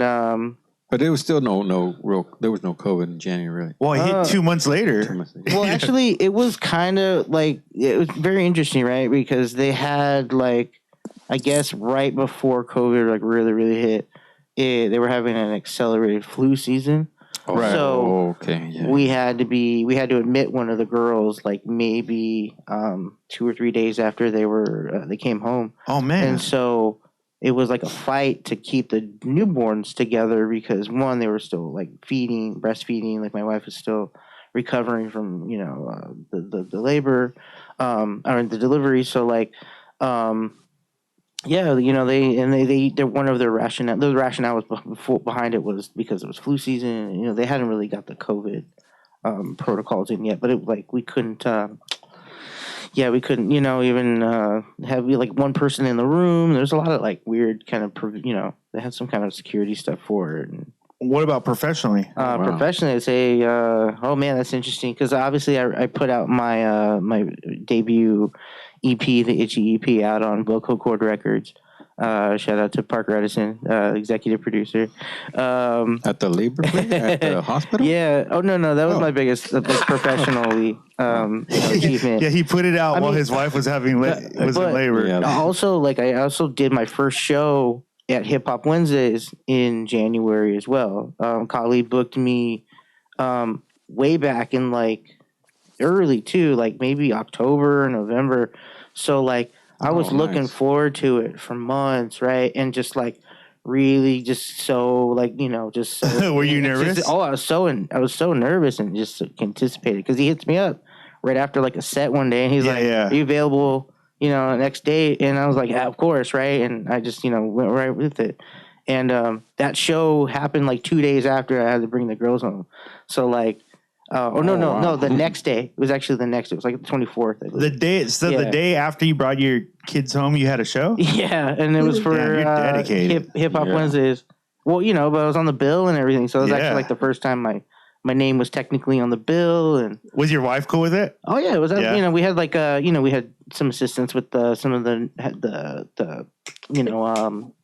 But there was still there was no COVID in January. Well, it hit 2 months later. well, actually, it was kind of it was very interesting, right? Because they had I guess right before COVID really, really hit, they were having an accelerated flu season. Right. So okay, yeah. we had to admit one of the girls maybe 2 or 3 days after they came home. Oh man. And so it was like a fight to keep the newborns together because one, they were still breastfeeding. My wife is still recovering from the labor or the delivery. So they're one of their rationale. The rationale was behind it was because it was flu season. They hadn't really got the COVID protocols in yet, but we couldn't. We couldn't, even have one person in the room. There's a lot of weird kind of, they had some kind of security stuff for it. And, what about professionally? Professionally, I'd say, oh man, that's interesting because obviously I put out my my debut EP, the Itchy EP, out on Vocal Cord Records. Shout out to Parker Edison, executive producer. At the labor clinic? At the hospital? Yeah. Oh no, that was my biggest professionally achievement. Yeah, he put it out while his wife was in labor. Yeah. Also, I also did my first show at Hip Hop Wednesdays in January as well. Khalid booked me way back in early too, maybe October, November. So I was looking forward to it for months, right? And just really just so just so, were you nervous? I was so nervous and just anticipated because he hits me up right after a set one day and he's like, "Are you available, next day?" And I was like, "Yeah, of course, right?" And I just went right with it. And that show happened 2 days after I had to bring the girls home. So the next day. It was actually the next day. It was the 24th. I believe. The day after you brought your kids home, you had a show? Yeah, and it was for you're dedicated. Hip Hop Wednesdays. Well, but I was on the bill and everything. So it was actually the first time my name was technically on the bill. And was your wife cool with it? Oh yeah, it was. Yeah. We had we had some assistance with some of the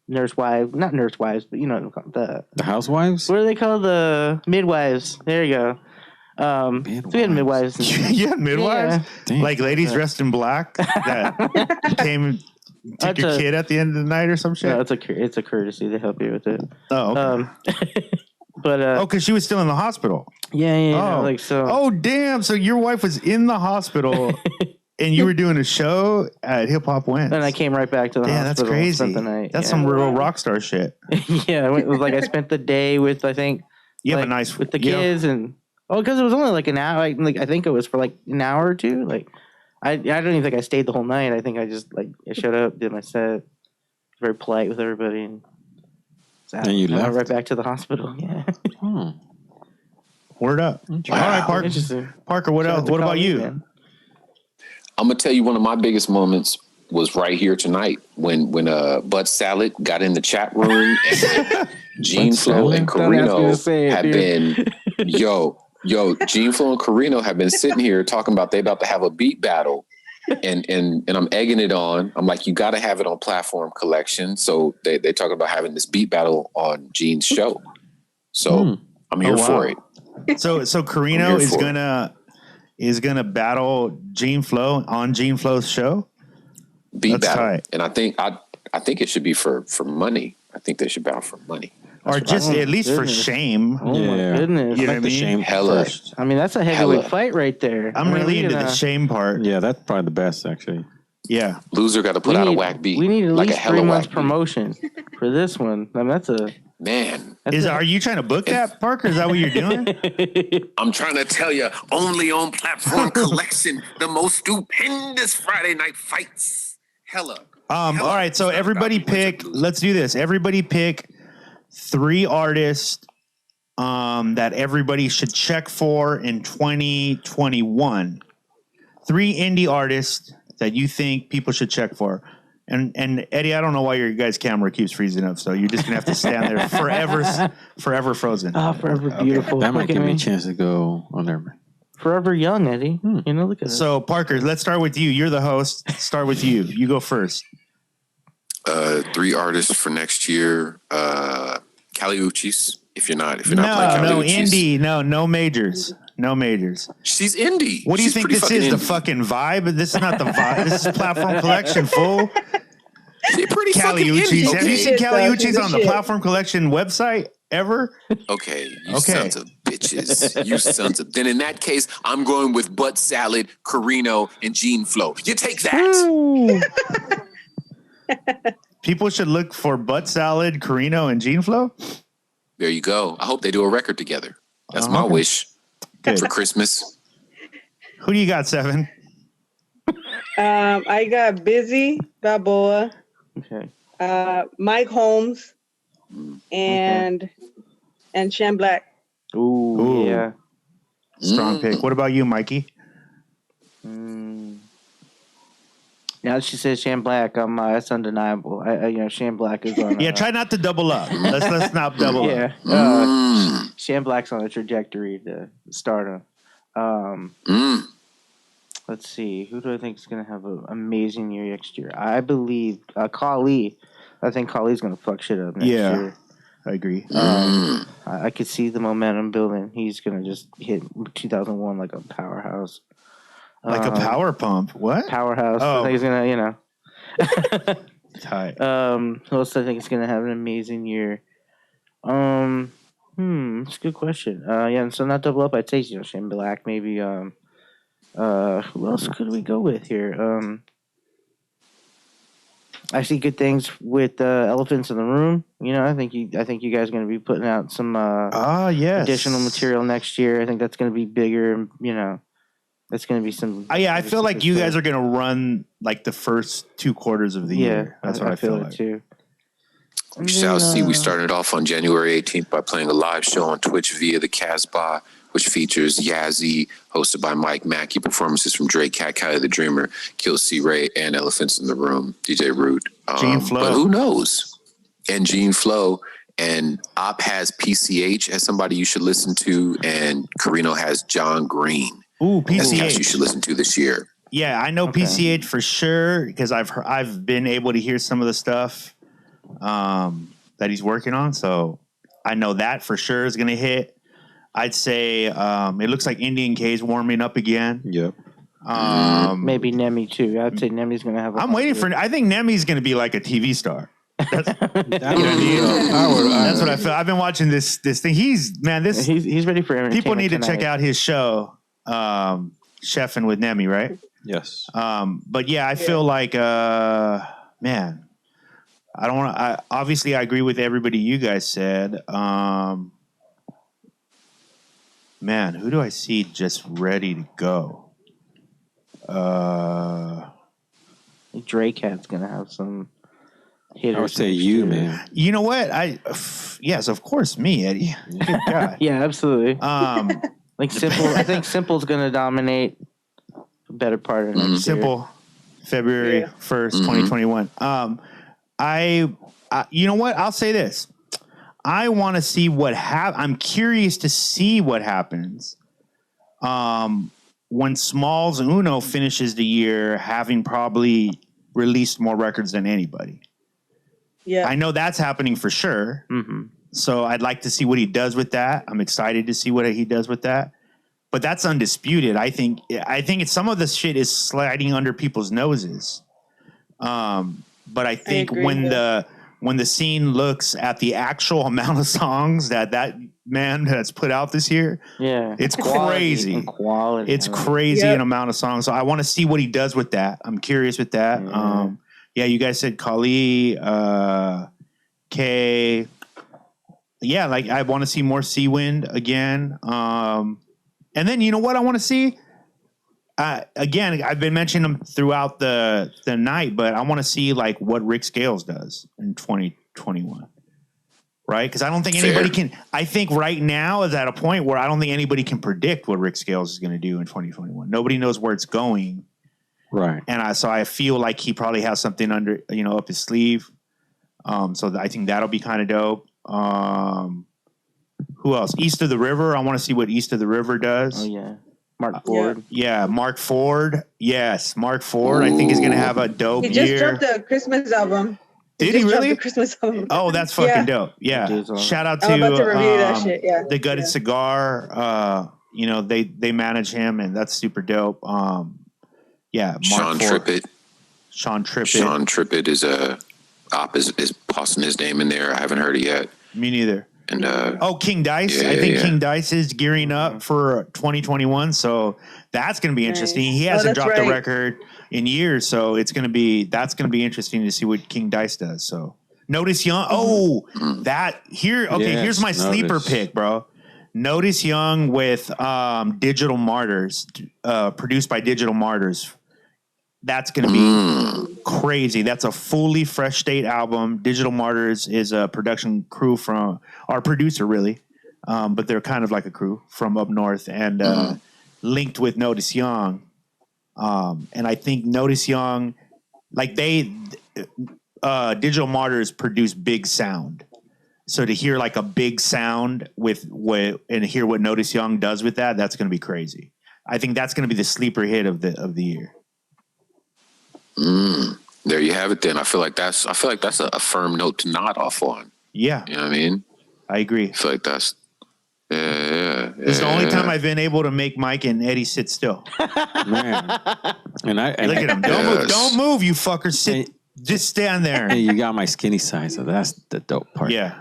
nurse wives, not nurse wives, but the housewives. What are they called? The midwives. There you go. So we had midwives. You had midwives? Yeah. Ladies dressed in black that came and took your kid at the end of the night or some shit? No, it's a courtesy. They help you with it. Oh, okay. But because she was still in the hospital. Yeah. So. Oh, damn. So your wife was in the hospital and you were doing a show at Hip Hop Wednesday. And I came right back to the hospital. That's crazy. Spent the night. That's some real rock star shit. Yeah. It was I spent the day with, I think, you have a nice with the kids and. Oh, because it was only an hour. I think it was for an hour or two. I don't even think I stayed the whole night. I think I just I showed up, did my set, very polite with everybody, and you left went right back to the hospital. Yeah. Word up. All right, Parker. Parker, what else? What about you? I'm gonna tell you one of my biggest moments was right here tonight when Bud Salad got in the chat room and Gene Flow and Carino have been Gene Flow and Carino have been sitting here talking about they about to have a beat battle, and I'm egging it on. I'm like, you got to have it on Platform Collection. So they talk about having this beat battle on Gene's show. So I'm here for it. So Carino is gonna battle Gene Flow on Gene Flow's show. Beat battle, and I think it should be for money. I think they should battle for money. or just at least for goodness. shame. Oh my goodness. You know like what I the mean? shame Hella. first. I mean, that's a heavyweight Hella. fight right there. I'm I mean, really we're into the gonna- shame part. Yeah, that's probably the best actually. Yeah. Loser got to put out a whack beat. We need at like least a hella 3 months whack beat. promotion for this one. I mean, that's a. Man, That's Are you trying to book that, Parker? Is that what you're doing? I'm trying to tell you, only on Platform Collection, the most stupendous Friday night fights. Hella. All right, so everybody pick. Let's do this. Everybody pick 3 artists that everybody should check for in 2021. 3 indie artists that you think people should check for. And Eddie, I don't know why your guys' camera keeps freezing up, so you're just gonna have to stand there forever frozen. Oh, forever beautiful. That might Look at give me me. a chance to go on there. Forever young, Eddie. You know, look at So Parker, let's start with you. You're the host. Start with you. You go first. 3 artists for next year. Kali Uchis. If you're not playing Kali No, Uchis. indie. No majors. No majors. She's indie. What do you She's think pretty this is? The indie. fucking vibe? This is not the vibe. This is Platform Collection, fool. She's pretty Kali fucking indie. Uchis. Have you Okay. seen Kali She's Uchis the on the shit. Platform Collection website ever? Okay, you Okay. sons of bitches. You sons of. Then in that case, I'm going with Butt Salad, Carino, and Gene Flow. You take that. People should look for Butt Salad, Carino, and Gene Flow. There you go. I hope they do a record together. That's my Okay. wish Good. for Christmas. Who do you got, Seven? I got Busy Balboa, Okay. Mike Holmes, and Shan Black. Ooh, yeah. Strong pick. What about you, Mikey? Now that she says Shan Black, that's undeniable. Shan Black is on. Yeah, try not to double up. Let's not double up. Yeah. Shan Black's on a trajectory to stardom. Let's see. Who do I think is going to have an amazing year next year? I believe Kali. I think Kali's going to fuck shit up next year. I agree. I could see the momentum building. He's going to just hit 2001 like a powerhouse. Like a power pump. What? Powerhouse. Oh. I think he's going to, Tight. who else I think is going to have an amazing year? It's a good question. And so not double up, I'd say, Shane Black, maybe, who else could we go with here? I see good things with Elephants in the Room. I think you guys are going to be putting out some Yes. additional material next year. I think that's going to be bigger. And, that's going to be some. I feel like you guys are going to run like the first 2 quarters of the year. That's what I feel like. too. We shall see. We started off on January 18th by playing a live show on Twitch via the Casbah, which features Yazzie, hosted by Mike Mackey, performances from Drake, Cat Cali the Dreamer, Kill C. Ray, and Elephants in the Room, DJ Root. Gene Flow. But who knows? And Gene Flow. And Op has PCH as somebody you should listen to, and Carino has John Green. Ooh, As cats you PCH. should listen to this year. Yeah, I know PCH for sure because I've been able to hear some of the stuff that he's working on. So I know that for sure is going to hit. I'd say it looks like Indian K's warming up again. Yep. Maybe Nemi too. I'd say Nemi's going to have. I'm waiting for. I think Nemi's going to be like a TV star. That's what I feel. I've been watching this thing. He's ready for entertainment. people need to tonight. check out his show, Chefing with Nemi, right? Yes. But yeah, I feel like, man, I don't want to. Obviously, I agree with everybody you guys said. Man, who do I see just ready to go? Drake has going to have some hitters. I would say next you, year. man. You know what? Yes, of course, me, Eddie. Good God. Yeah, absolutely. Like Simple. I think Simple's going to dominate the better part of next year. Simple, February 1st, 2021. You know what? I'll say this. I want to see what I'm curious to see what happens when Smalls and Uno finishes the year having probably released more records than anybody. Yeah. I know that's happening for sure. Mm-hmm. So I'd like to see what he does with that. I'm excited to see what he does with that. But that's undisputed. I think it's some of the shit is sliding under people's noses. But I think agree, when when the scene looks at the actual amount of songs that man has put out this year, Yeah. it's Quality crazy. and quality. It's crazy Yep. an amount of songs. So I want to see what he does with that. I'm curious with that. Yeah. You guys said Kali, K. Yeah, like I want to see more Seawind again. And then you know what I want to see? Again, I've been mentioning them throughout the night, but I want to see like what Rick Scales does in 2021. Right? Because I don't think anybody can. I think right now is at a point where I don't think anybody can predict what Rick Scales is going to do in 2021. Nobody knows where it's going. Right. And I feel like he probably has something under, up his sleeve. So I think that'll be kind of dope. Who else? East of the River. I want to see what East of the River does. Oh yeah, Mark Ford. Yeah, Mark Ford. Yes, Mark Ford. I think is going to have a dope He just year. dropped a Christmas album. Did he just dropped really? a Christmas album. Oh, that's fucking Yeah. dope. Yeah. Dude's on. Shout out I'm about to to review that shit. Yeah. the Gutted Cigar. They manage him, and that's super dope. Mark Sean Ford. Trippett. Sean Trippett. Sean Trippett is is tossing his name in there. I haven't heard it yet. Me neither. And King Dice. Yeah, I think yeah. King Dice is gearing up for 2021, so that's going to be interesting. He hasn't that's dropped a right. record in years, so that's going to be interesting to see what King Dice does. So Notice Young. Oh, that here. Okay, Yes, here's my sleeper Notice. pick, bro. Notice Young with Digital Martyrs, produced by Digital Martyrs. That's going to be crazy. That's a fully Fresh State album. Digital Martyrs is a production crew from our producer, really, but they're kind of like a crew from up north and linked with Notice Young. And I think Notice Young, like Digital Martyrs produce big sound. So to hear like a big sound and hear what Notice Young does with that, that's going to be crazy. I think that's going to be the sleeper hit of the year. there you have it. Then I feel like that's a firm note to nod off on. Yeah, You know what I mean? I agree. I feel like that's It's the only time I've been able to make Mike and Eddie sit still. Man. And Look at him. Don't move. Yes. Don't move, you fucker. Sit. Just stand there. Hey, you got my skinny side, so that's the dope part. Yeah.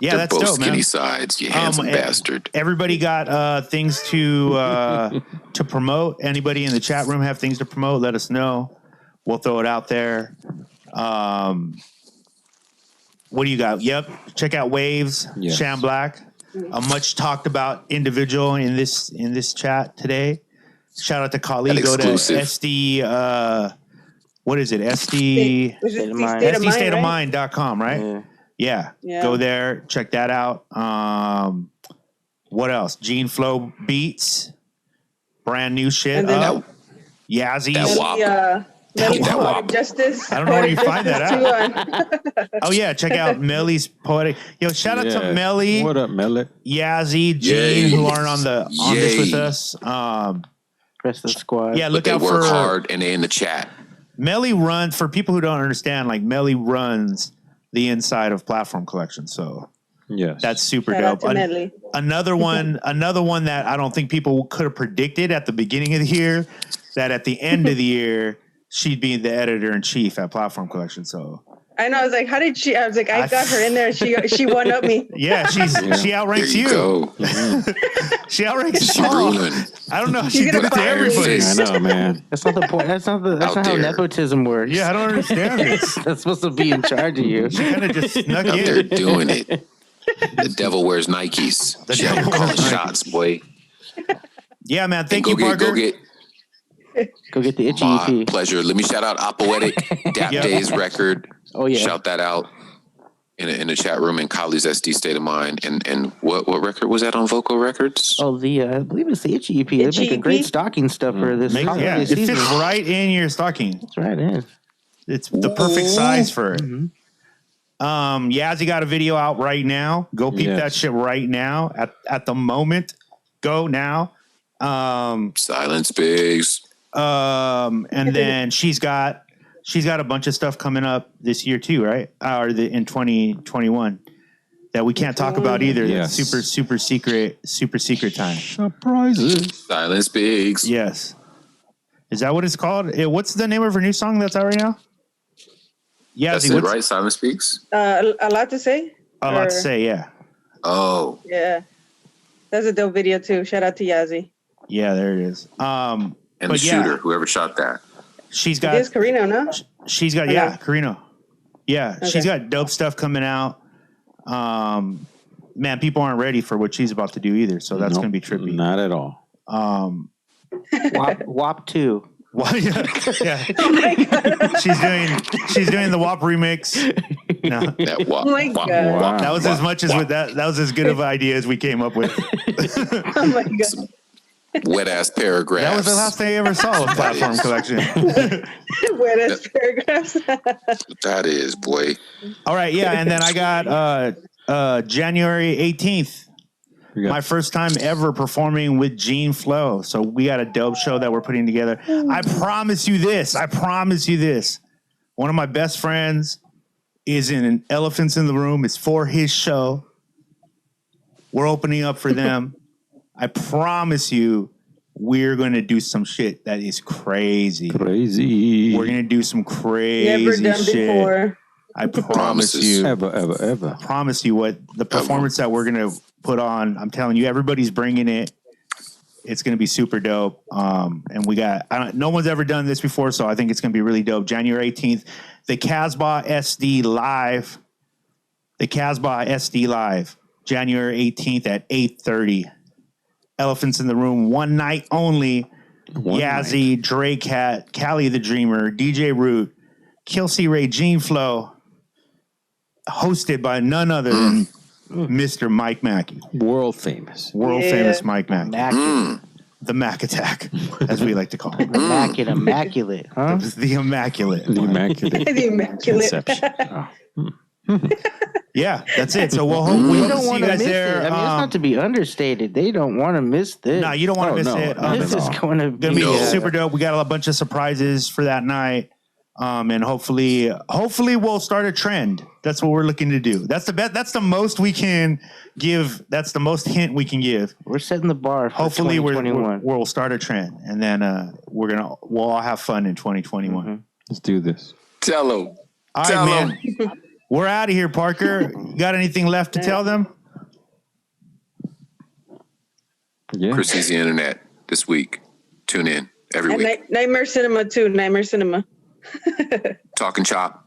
They're That's both dope, skinny man. sides. You handsome bastard. Everybody got things to promote. Anybody in the chat room have things to promote? Let us know. We'll throw it out there. What do you got? Yep. Check out Waves, Yes. Sham Black, a much talked about individual in this chat today. Shout out to Kali. An Go to exclusive. SD. What is it? SD. Was it State of Mind. State of Mind, right? SDStateofMind.com, right? Yeah. Yeah. Yeah. Go there. Check that out. What else? Gene Flow Beats. Brand new shit. And then- Up. Yazzie. That And wop. Melly That Poetic wop. Justice. I don't know where you find that Justice too, Oh, yeah. Check out Melly's Poetic. Yo, shout out to Yeah. Melly, What up, Melly? Yazzie, Gene, Yay. who aren't on this Yay. with us. Rest of the squad. Yeah, But look they out work for hard and they in the chat. Melly runs. For people who don't understand, like Melly runs the inside of Platform Collection. So Yes. that's super Shout out dope. to Medley. Another one that I don't think people could have predicted at the beginning of the year, that at the end of the year she'd be the editor in chief at Platform Collection. So I know. I was like, how did she? I was like, I got her in there. She one up me. yeah, she outranks There you go. She outranks She Paul. ruling. I don't know. She She's did gonna it to fire me. everybody. I know, man. That's not the point. That's not Out how there. nepotism works. Yeah, I don't understand this. That's supposed to be in charge of you. Kind of just snuck Out there in. doing it. The devil wears Nikes. The She out devil here calling wears Nikes. shots, boy. Yeah, man. And Thank you, Parker. Go get the itchy My EP. pleasure. Let me shout out Apoetic, Dap Yep. Days record. Oh yeah. Shout that out in the chat room in Kali's SD State of Mind. And what record was that on Vocal Records? Oh, I believe it's the itchy EP. They Itchy make a great EP? stocking stuffer this Yeah, holiday it season. fits right in your stocking. That's right in. It's the perfect size for it. Mhm. Yazzie got a video out right now. Go peep Yes. that shit right now. At the moment. Go now. Silence Biggs. And then she's got a bunch of stuff coming up this year too, right? In 2021 that we can't talk about either. Yes. Super secret time. Surprises. Silence Biggs. Yes. Is that what it's called? What's the name of her new song that's out right now? That's Yazzie, it, what's right? Simon Speaks. A lot to say. a lot to Or- say? Yeah, Oh, Yeah, that's a dope video too. Shout out to Yazzie. yeah, there it is. and the But yeah. shooter, whoever shot that. She's It is got Carino, no? she's got Or yeah, no? Carino. Yeah, she's Okay. got dope stuff coming out. Man, people aren't ready for what she's about to do either, so that's Nope, gonna be trippy. Not at all. WAP 2. Well, yeah, yeah. Oh my god! she's doing the WAP remix. No, That wop, Oh my wop, God. wop, that was wop, as much as wop. with that was as good of an idea as we came up with. Oh my god! Wet ass paragraphs. That was the last thing I ever saw of Platform Collection. Wet ass paragraphs. That is, boy. All right, yeah, and then I got January 18th. We got My first time ever performing with Gene Flow. So we got a dope show that we're putting together. I promise you this. One of my best friends is in Elephants in the Room. It's for his show. We're opening up for them. I promise you, we're going to do some shit that is crazy. crazy. We're going to do some crazy Never done shit. before. I promise Promises. you. Ever. Promise you what the performance that we're gonna put on. I'm telling you, everybody's bringing it. It's gonna be super dope. And we got no one's ever done this before, so I think it's gonna be really dope. January 18th, the Casbah SD live. The Casbah SD live, January 18th at 8:30. Elephants in the Room, one night only. Yazzie, Drake Hat, Callie the Dreamer, DJ Root, Kelsey Ray, Gene Flow. Hosted by none other than Mr. Mike Mackey, World famous. world Yeah. famous Mike Mackey, Immaculate. the Mac Attack, as we like to call him, Immaculate, huh? the Immaculate. The immaculate The immaculate. conception. Oh. Yeah, that's it. So we'll hope we They hope to don't see want you to guys miss there. it. I mean, it's not to be understated. They don't want to miss this. No, you don't want to Oh, miss no. it. This is No. going to Gonna be No. super dope. We got a bunch of surprises for that night. And hopefully we'll start a trend. That's what we're looking to do. That's the most we can give. That's the most hint we can give. We're setting the bar for Hopefully 2021. we'll start a trend, and then we'll all have fun in 2021. Let's do this. Tell them. All Tell right, man. We're out of here, Parker. You got anything left to tell them? Yeah. Chris Sees the Internet this week. Tune in every And week. Nightmare Cinema too. Nightmare Cinema. Talk and Chop.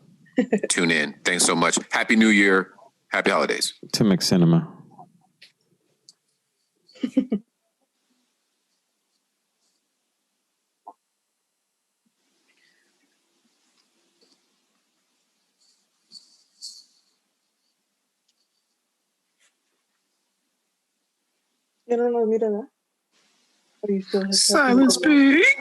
Tune in. Thanks so much. Happy New Year. Happy holidays. Timex Cinema. Yo no lo miro, ¿verdad? Or you still have Simon Speaks.